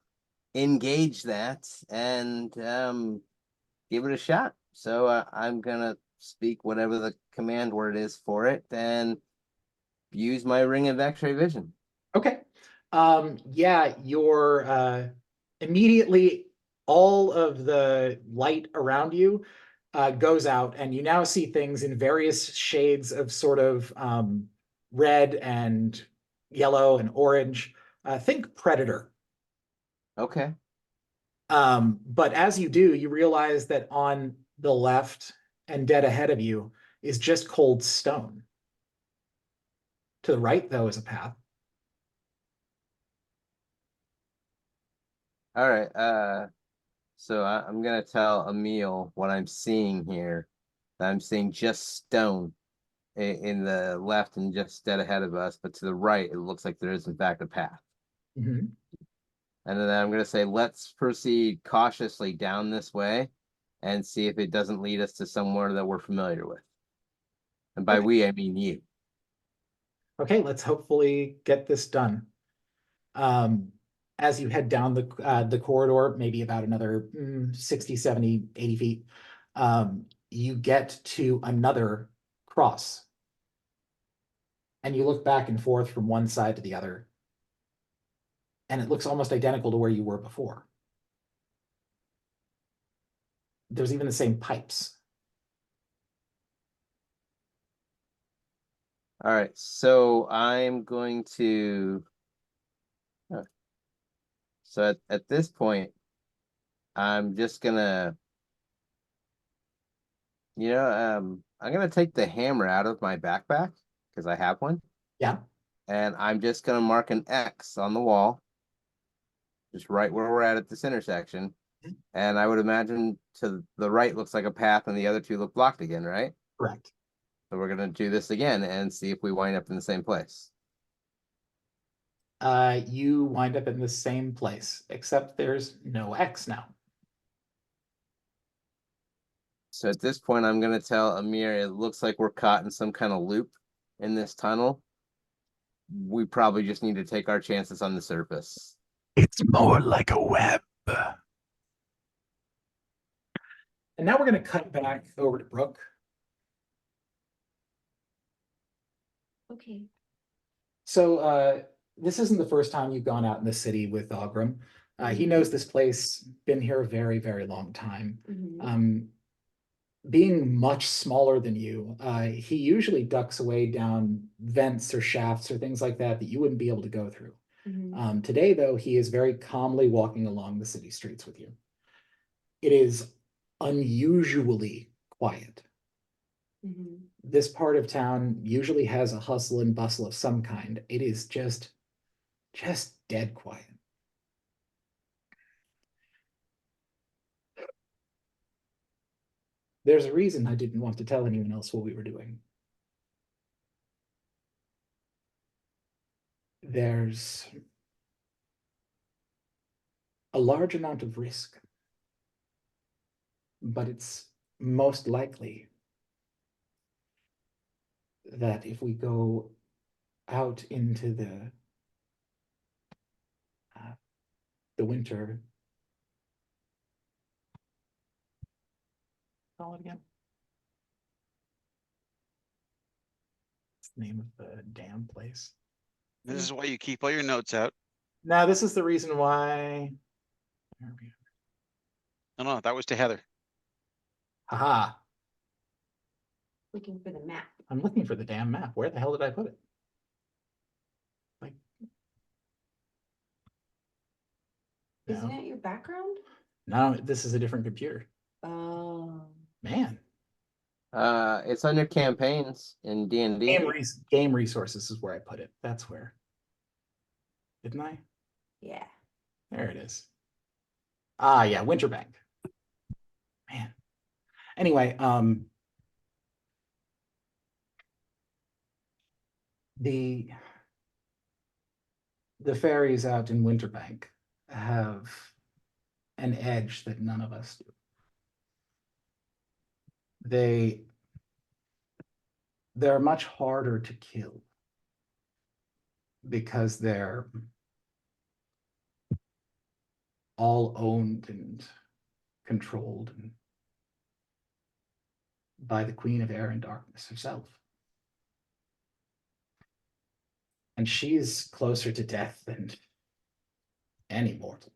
engage that and give it a shot. So I'm gonna speak whatever the command word is for it and use my ring of X-ray vision. Okay. Yeah, you're immediately all of the light around you goes out, and you now see things in various shades of sort of red and yellow and orange. Think Predator. Okay. But as you do, you realize that on the left and dead ahead of you is just cold stone. To the right, though, is a path. All right. So I'm gonna tell Emil what I'm seeing here. That I'm seeing just stone in the left and just dead ahead of us, but to the right, it looks like there is in fact a path. Mhm. And then I'm gonna say, let's proceed cautiously down this way and see if it doesn't lead us to somewhere that we're familiar with. And by Okay. we, I mean you. Okay, let's hopefully get this done. As you head down the corridor, maybe about another 60, 70, 80 feet, you get to another cross. And you look back and forth from one side to the other. And it looks almost identical to where you were before. There's even the same pipes. All right, so I'm going to. So at this point, I'm just gonna, I'm gonna take the hammer out of my backpack because I have one, Yeah. and I'm just gonna mark an X on the wall, just right where we're at this intersection. And I would imagine to the right looks like a path, and the other two look blocked again, right? Correct. So we're gonna do this again and see if we wind up in the same place. You wind up in the same place, except there's no X now. So at this point, I'm gonna tell Amir it looks like we're caught in some kind of loop in this tunnel. We probably just need to take our chances on the surface. It's more like a web. And now we're going to cut back over to Brooke. Okay. So this isn't the first time you've gone out in the city with Ogrim. He knows this place, been here a very, very long time. Mhm. Being much smaller than you, he usually ducks away down vents or shafts or things like that that you wouldn't be able to go through. Mhm. Today, though, he is very calmly walking along the city streets with you. It is unusually quiet. Mhm. This part of town usually has a hustle and bustle of some kind. It is just dead quiet. There's a reason I didn't want to tell anyone else what we were doing. There's a large amount of risk, but it's most likely that if we go out into the winter, call it again. What's the name of the damn place? This is why you keep all your notes out. Now, this is the reason why. No, that was to Heather. Haha. Looking for the map. I'm looking for the damn map. Where the hell did I put it? Like, Isn't no, it your background? no, this is a different computer. Oh. Man, It's under campaigns in D&D. game resources is where I put it. That's where. Didn't I? Yeah. There it is. Ah, yeah, Winterbank. Man. Anyway, the fairies out in Winterbank have an edge that none of us do. They're much harder to kill because they're all owned and controlled by the Queen of Air and Darkness herself. And she's closer to death than any mortal.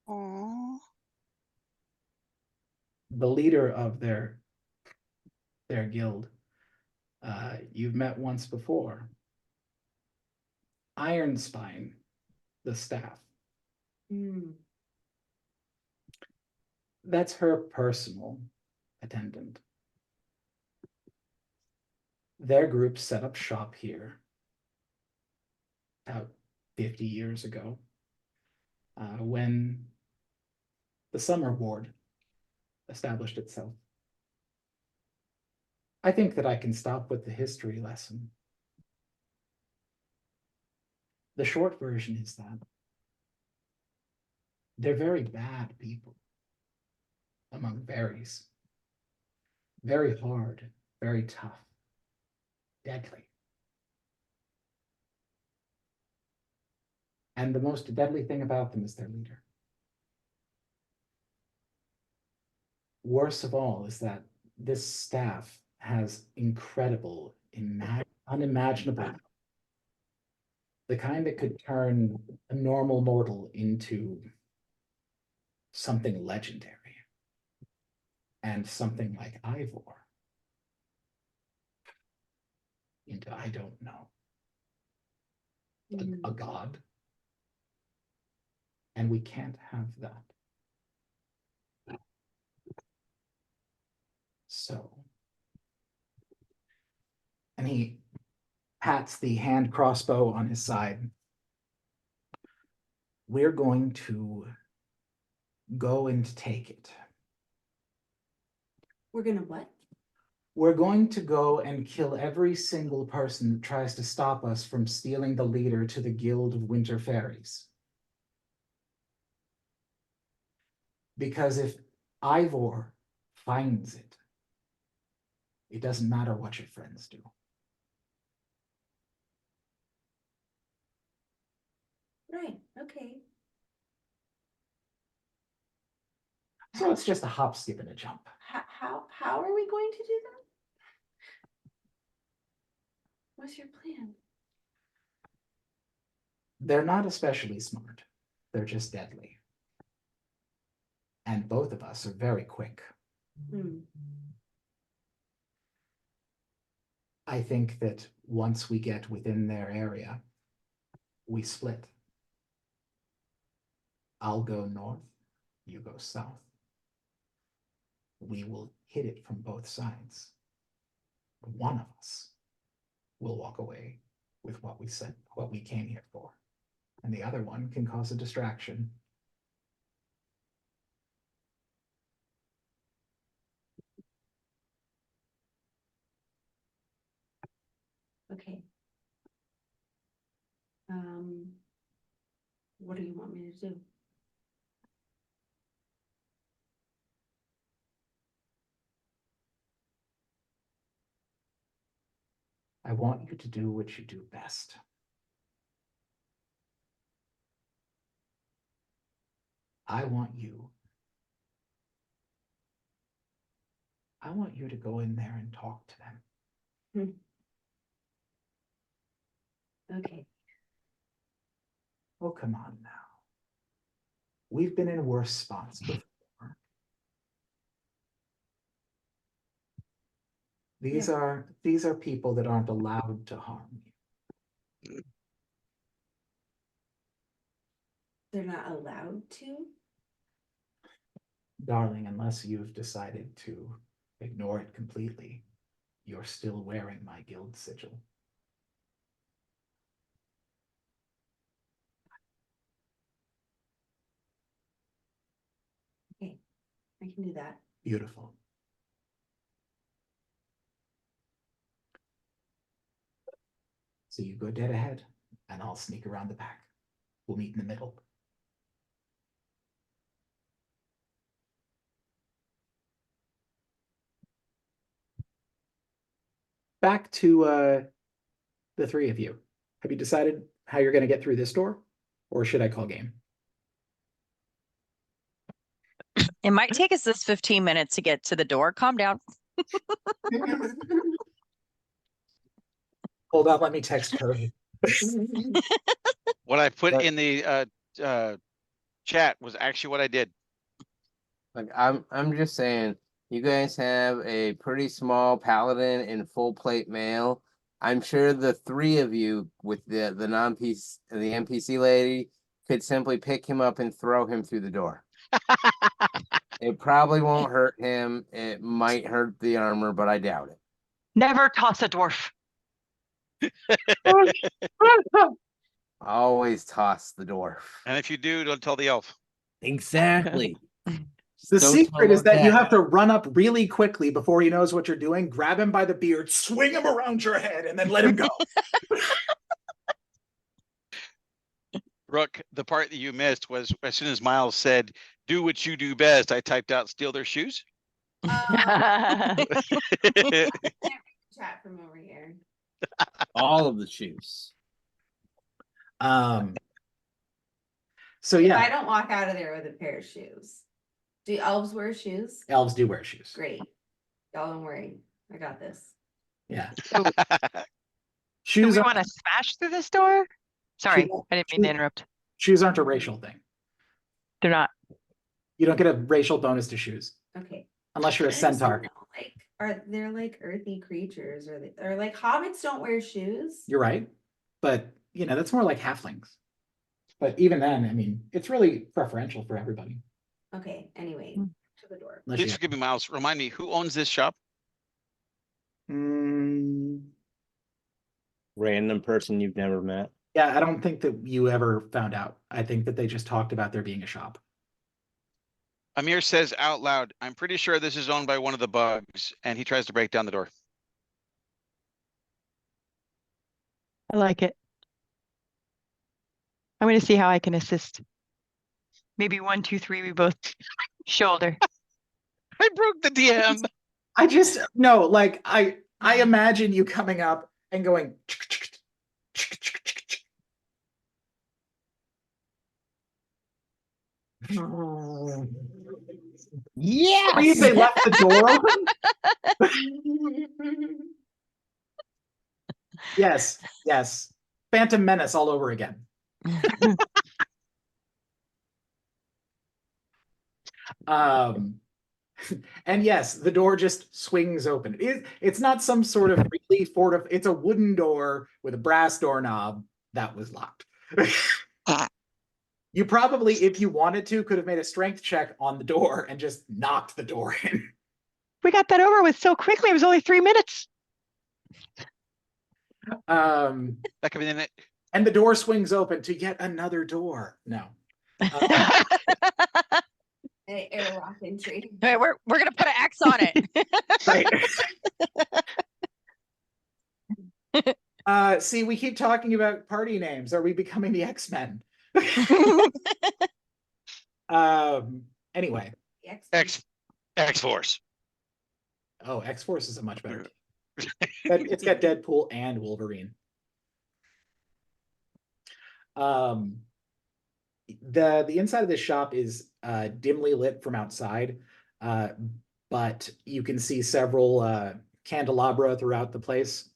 Aww. The leader of their guild, you've met once before. Ironspine, the staff. Mm. That's her personal attendant. Their group set up shop here out 50 years ago, when the Summer Ward established itself. I think that I can stop with the history lesson. The short version is that they're very bad people among berries. Very hard, very tough, deadly. And the most deadly thing about them is their leader. Worst of all is that this staff has incredible, unimaginable, the kind that could turn a normal mortal into something legendary. And something like Ivor into, I don't know, a god. And we can't have that. So, and he pats the hand crossbow on his side. We're going to go and take it. We're gonna what? We're going to go and kill every single person that tries to stop us from stealing the leader to the Guild of Winter Fairies. Because if Ivor finds it, it doesn't matter what your friends do. Right, okay. So it's just a hop, skip, and a jump. How are we going to do that? What's your plan? They're not especially smart. They're just deadly. And both of us are very quick. I think that once we get within their area, we split. I'll go north, you go south. We will hit it from both sides. One of us will walk away with what we said, what we came here for. And the other one can cause a distraction. Okay. What do you want me to do? I want you to do what you do best. I want you to go in there and talk to them. Okay. Oh, come on now. We've been in worse spots before. These are people that aren't allowed to harm you. They're not allowed to? Darling, unless you've decided to ignore it completely, you're still wearing my guild sigil. Okay, I can do that. Beautiful. So you go dead ahead, and I'll sneak around the back. We'll meet in the middle. Back to the three of you. Have you decided how you're going to get through this door, or should I call game? It might take us this 15 minutes to get to the door. Calm down. Hold on, let me text Kirby. What I put But- in the chat was actually what I did. Like I'm just saying, you guys have a pretty small paladin in full plate mail. I'm sure the three of you with the non-PC and the NPC lady could simply pick him up and throw him through the door. It probably won't hurt him. It might hurt the armor, but I doubt it. Never toss a dwarf. Always toss the dwarf. And if you do, don't tell the elf. Exactly. The Don't secret tell is that you that. have to run up really quickly before he knows what you're doing, grab him by the beard, swing him around your head, and then let him go. Brooke, the part that you missed was as soon as Miles said, "Do what you do best," I typed out "steal their shoes." Can't read the chat from over here. All of the shoes. So If I yeah, don't walk out of there with a pair of shoes. Do elves wear shoes? elves do wear shoes. Great. Y'all don't worry. I got this. Yeah. Do Shoes we aren't, want to smash through this door? Sorry, I didn't mean to interrupt. shoes aren't a racial thing. They're not. You don't get a racial bonus to shoes Okay. unless you're a I just don't centaur. know, like, are they're like earthy creatures, or like hobbits don't wear shoes? You're right, but you know that's more like halflings. But even then, I mean, it's really preferential for everybody. Okay, anyway, Mm. to the door. Unless Please you, forgive me, Miles. Remind me, who owns this shop? Mm, Random person you've never met. yeah, I don't think that you ever found out. I think that they just talked about there being a shop. Amir says out loud, "I'm pretty sure this is owned by one of the bugs," and he tries to break down the door. I like it. I'm going to see how I can assist. Maybe 1, 2, 3, we both shoulder. I broke the DM. I just no, like I imagine you coming up and going. Yeah. Please, they left the door open. Yes, yes. Phantom Menace all over again. And yes, the door just swings open. It's not some sort of really it's a wooden door with a brass doorknob that was locked. You probably, if you wanted to, could have made a strength check on the door and just knocked the door in. We got that over with so quickly. It was only 3 minutes. Um, That could be in it. and the door swings open to yet another door. No. Airlock entry. Hey, we're gonna put an X on it. Right. See, we keep talking about party names. Are we becoming the X-Men? Anyway. The X-Force. Oh, X-Force is a much better team. It's got Deadpool and Wolverine. The inside of this shop is dimly lit from outside, but you can see several candelabra throughout the place.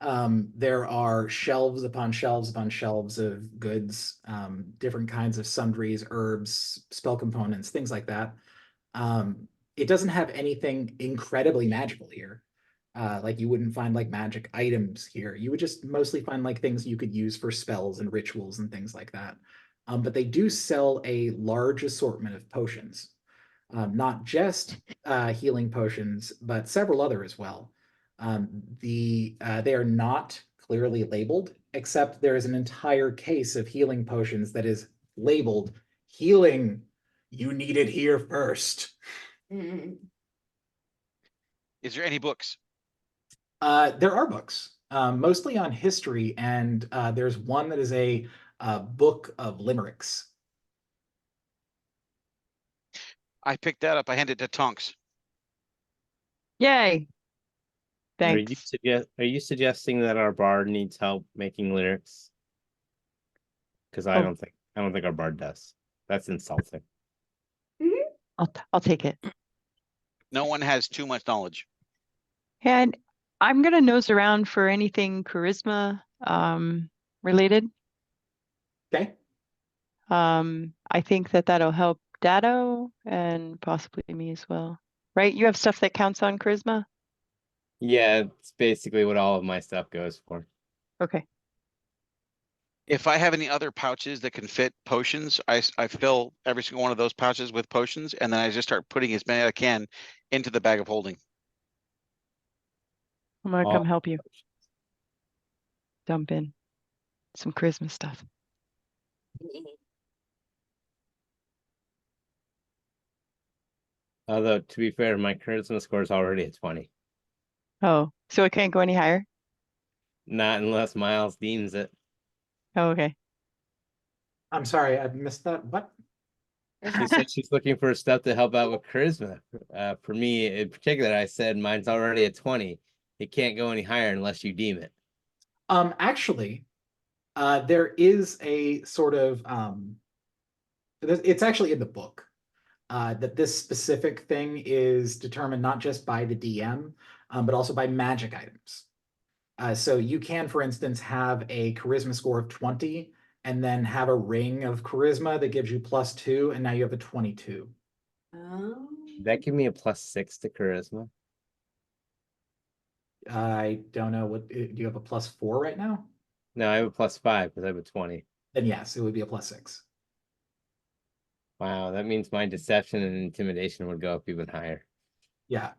There are shelves upon shelves upon shelves of goods, different kinds of sundries, herbs, spell components, things like that. It doesn't have anything incredibly magical here. Like you wouldn't find like magic items here. You would just mostly find like things you could use for spells and rituals and things like that. But they do sell a large assortment of potions, not just healing potions, but several other as well. They are not clearly labeled, except there is an entire case of healing potions that is labeled healing. You need it here first. Mm. Is there any books? There are books, mostly on history, and there's one that is a book of limericks. I picked that up. I handed it to Tonks. Yay. Are you, Thanks. are you suggesting that our bard needs help making lyrics? Because I Oh. don't think our bard does. That's insulting. I'll take it. No one has too much knowledge. And I'm gonna nose around for anything charisma related. Okay. I think that'll help Dado and possibly me as well. Right? You have stuff that counts on charisma? Yeah, it's basically what all of my stuff goes for. Okay. If I have any other pouches that can fit potions, I fill every single one of those pouches with potions, and then I just start putting as many as I can into the bag of holding. I'm gonna All- come help you. Dump in. some charisma stuff. Although, to be fair, my charisma score is already at 20. Oh, so it can't go any higher? Not unless Miles deems it. Oh, okay. I'm sorry, I missed that. What? She said she's looking for stuff to help out with charisma. For me in particular, I said mine's already at 20. It can't go any higher unless you deem it. Actually, there is a sort of it's actually in the book that this specific thing is determined not just by the DM, but also by magic items. So you can, for instance, have a charisma score of 20 and then have a ring of charisma that gives you +2, and now you have a 22. Oh. Did that give me a +6 to charisma? I don't know what, do you have a +4 right now? No, I have a +5 because I have a 20. Then yes, it would be a +6. Wow, that means my deception and intimidation would go up even higher. Yeah.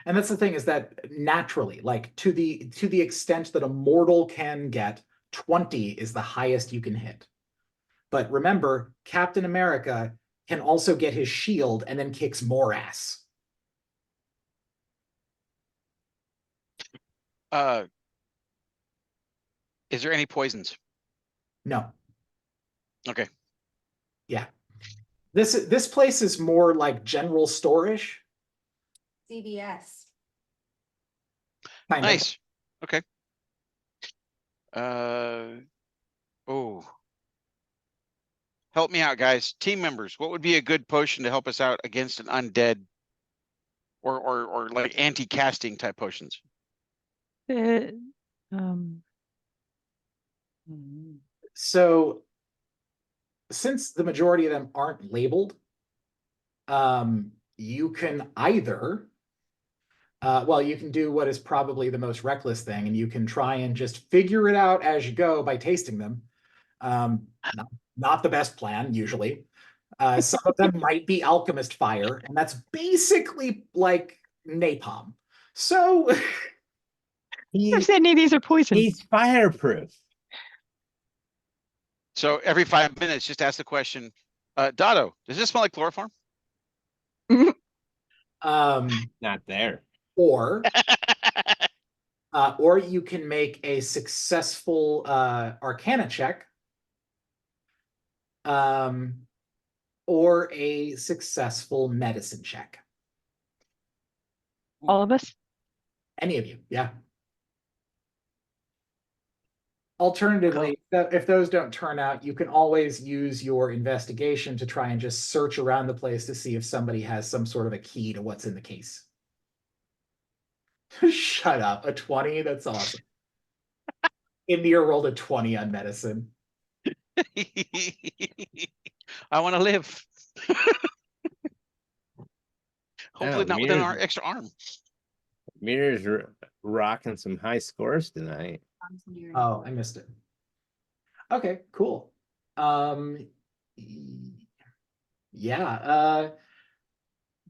And that's the thing, is that naturally, like to the extent that a mortal can get, 20 is the highest you can hit. But remember, Captain America can also get his shield and then kicks more ass. Is there any poisons? No. Okay. Yeah. This place is more like general store-ish. CVS. Kind of. Nice. Okay. Oh. Help me out, guys. Team members, what would be a good potion to help us out against an undead or like anti-casting type potions? Um, So since the majority of them aren't labeled, you can either well, you can do what is probably the most reckless thing, and you can try and just figure it out as you go by tasting them. Not the best plan, usually. Some of them might be alchemist fire, and that's basically like napalm. So I've said any of these are poison. He's fireproof. So every 5 minutes, just ask the question, Dotto, does this smell like chloroform? Not there. or you can make a successful Arcana check, or a successful medicine check. All of us? Any of you, yeah. Alternatively, if those don't turn out, you can always use your investigation to try and just search around the place to see if somebody has some sort of a key to what's in the case. Shut up, a 20? That's awesome. India rolled a 20 on medicine. I want to live. Hopefully not with an Mirror's- extra arm. Mirror's rocking some high scores tonight. Oh, I missed it. Okay, cool. Yeah,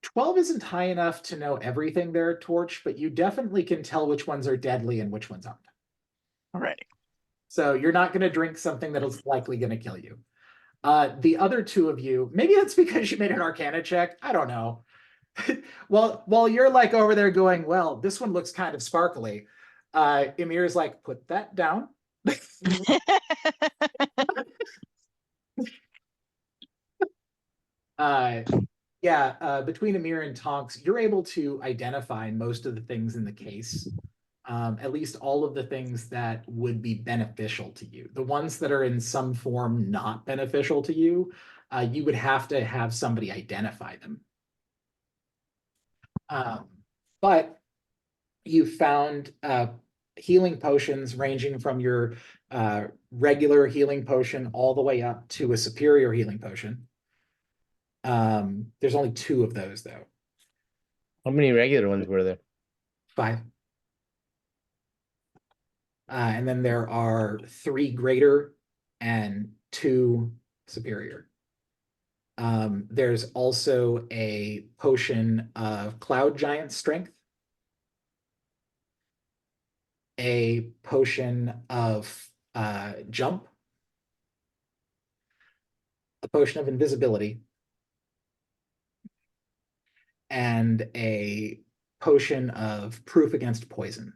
12 isn't high enough to know everything there, Torch, but you definitely can tell which ones are deadly and which ones aren't. Alrighty. So you're not going to drink something that is likely going to kill you. The other two of you, maybe that's because you made an Arcana check. I don't know. Well, while you're like over there going, well, this one looks kind of sparkly. Emir's like, put that down. Between Emir and Tonks, you're able to identify most of the things in the case. At least all of the things that would be beneficial to you. The ones that are in some form not beneficial to you, you would have to have somebody identify them. But you found healing potions ranging from your regular healing potion all the way up to a superior healing potion. There's only 2 of those though. How many regular ones were there? 5. And then there are 3 greater and 2 superior. There's also a potion of Cloud Giant Strength, a potion of Jump, a potion of invisibility, and a potion of proof against poison.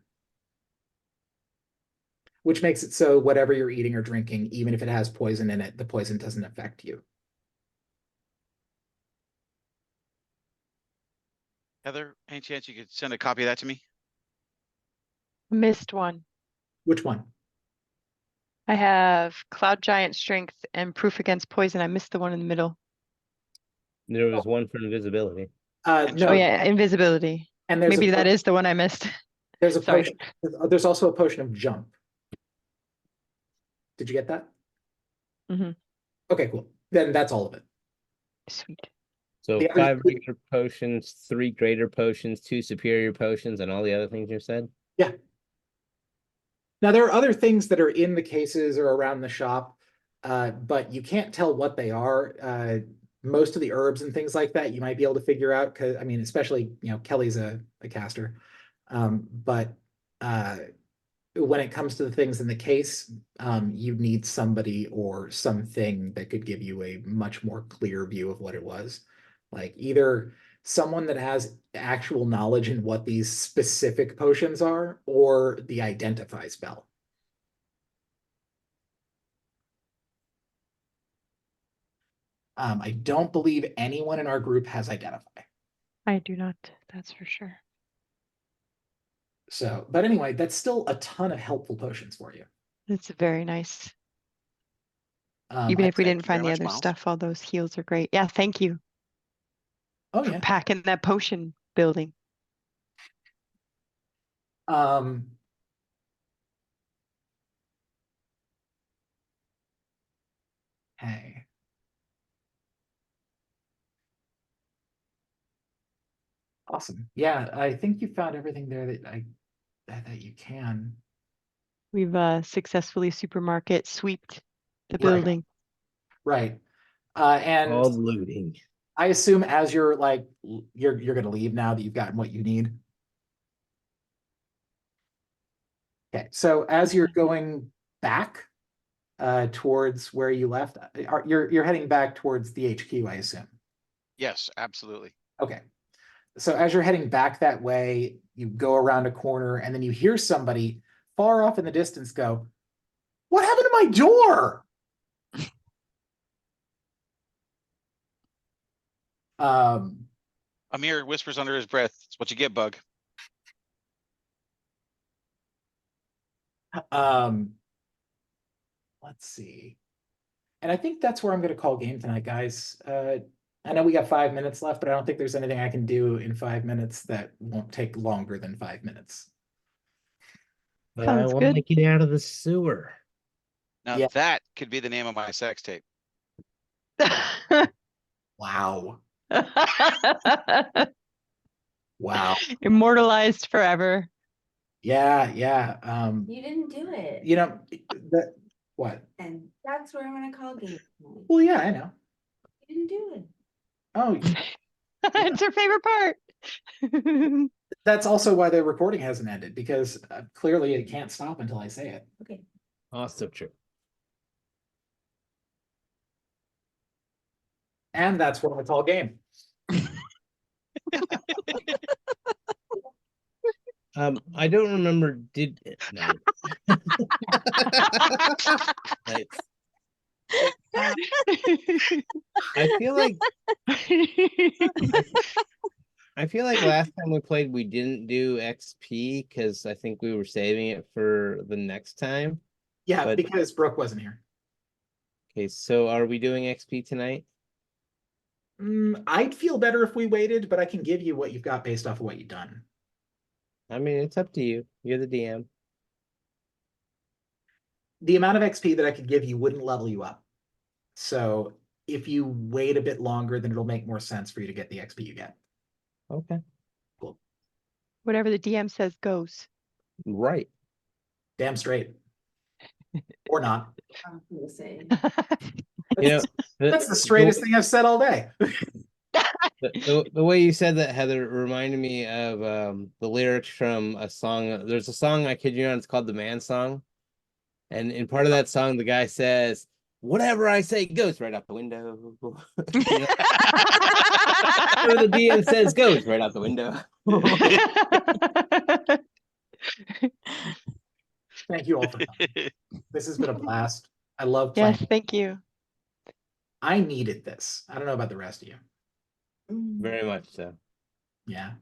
Which makes it so whatever you're eating or drinking, even if it has poison in it, the poison doesn't affect you. Heather, any chance you could send a copy of that to me? Missed one. Which one? I have Cloud Giant Strength and Proof Against Poison. I missed the one in the middle. There was one for invisibility. No, Oh yeah, Invisibility. and there's Maybe a that is the one I missed. there's a Sorry. potion. There's also a potion of jump. Did you get that? Mhm. Okay, cool. Then that's all of it. Sweet. So The other 5 three- regular potions, 3 greater potions, 2 superior potions, and all the other things you said. Yeah. Now there are other things that are in the cases or around the shop, but you can't tell what they are. Most of the herbs and things like that you might be able to figure out because I mean, especially Kelly's a caster, but when it comes to the things in the case, you need somebody or something that could give you a much more clear view of what it was. Like either someone that has actual knowledge in what these specific potions are, or the identify spell. I don't believe anyone in our group has identify. I do not, that's for sure. So, but anyway, that's still a ton of helpful potions for you. It's very nice. Um, Even I- if we thank didn't you very find the much, other Miles. stuff, all those heals are great. Yeah, thank you oh for yeah. packing that potion building. Um, hey. Awesome. Yeah, I think you found everything there that you can. We've successfully supermarket sweeped the Right. building. Right. And All looting. I assume as you're like you're gonna leave now that you've gotten what you need. Okay, so as you're going back towards where you left, you're heading back towards the HQ, I assume. Yes, absolutely. Okay. So as you're heading back that way, you go around a corner and then you hear somebody far off in the distance go, "What happened to my door?" Amir whispers under his breath, "It's what you get, bug." Let's see. And I think that's where I'm going to call game tonight, guys. I know we got 5 minutes left, but I don't think there's anything I can do in 5 minutes that won't take longer than 5 minutes. But I Sounds want good. to get out of the sewer. Now Yeah. that could be the name of my sex tape. Wow. Wow. Immortalized forever. Yeah, yeah. You didn't do it. That what? And that's where I'm gonna call game tonight. Well, yeah, I know. You didn't do it. Oh, It's her favorite part. that's also why the recording hasn't ended because clearly it can't stop until I say it. Okay. Also true. And that's where I call game. I don't remember. No. Nice. I feel like last time we played, we didn't do XP because I think we were saving it for the next time. Yeah, But- because Brooke wasn't here. Okay, so are we doing XP tonight? I'd feel better if we waited, but I can give you what you've got based off of what you've done. I mean, it's up to you. You're the DM. The amount of XP that I could give you wouldn't level you up. So if you wait a bit longer, then it'll make more sense for you to get the XP you get. Okay. Whatever the DM says goes. Right. Damn straight. Or not. I'm gonna say. You know, That's the straightest thing I've said all day. The way you said that, Heather, reminded me of the lyrics from a song. There's a song, I kid you not, it's called the Man Song. And in part of that song, the guy says, whatever I say goes right out the window. You know, whatever the DM says goes right out the window. Thank you all for coming. This has been a blast. I love Yes, playing. thank you. I needed this. I don't know about the rest of you. Very much so. Yeah.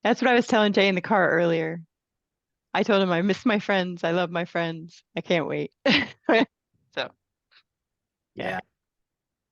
That's what I was telling Jay in the car earlier. I told him I miss my friends. I love my friends. I can't wait. So, Yeah.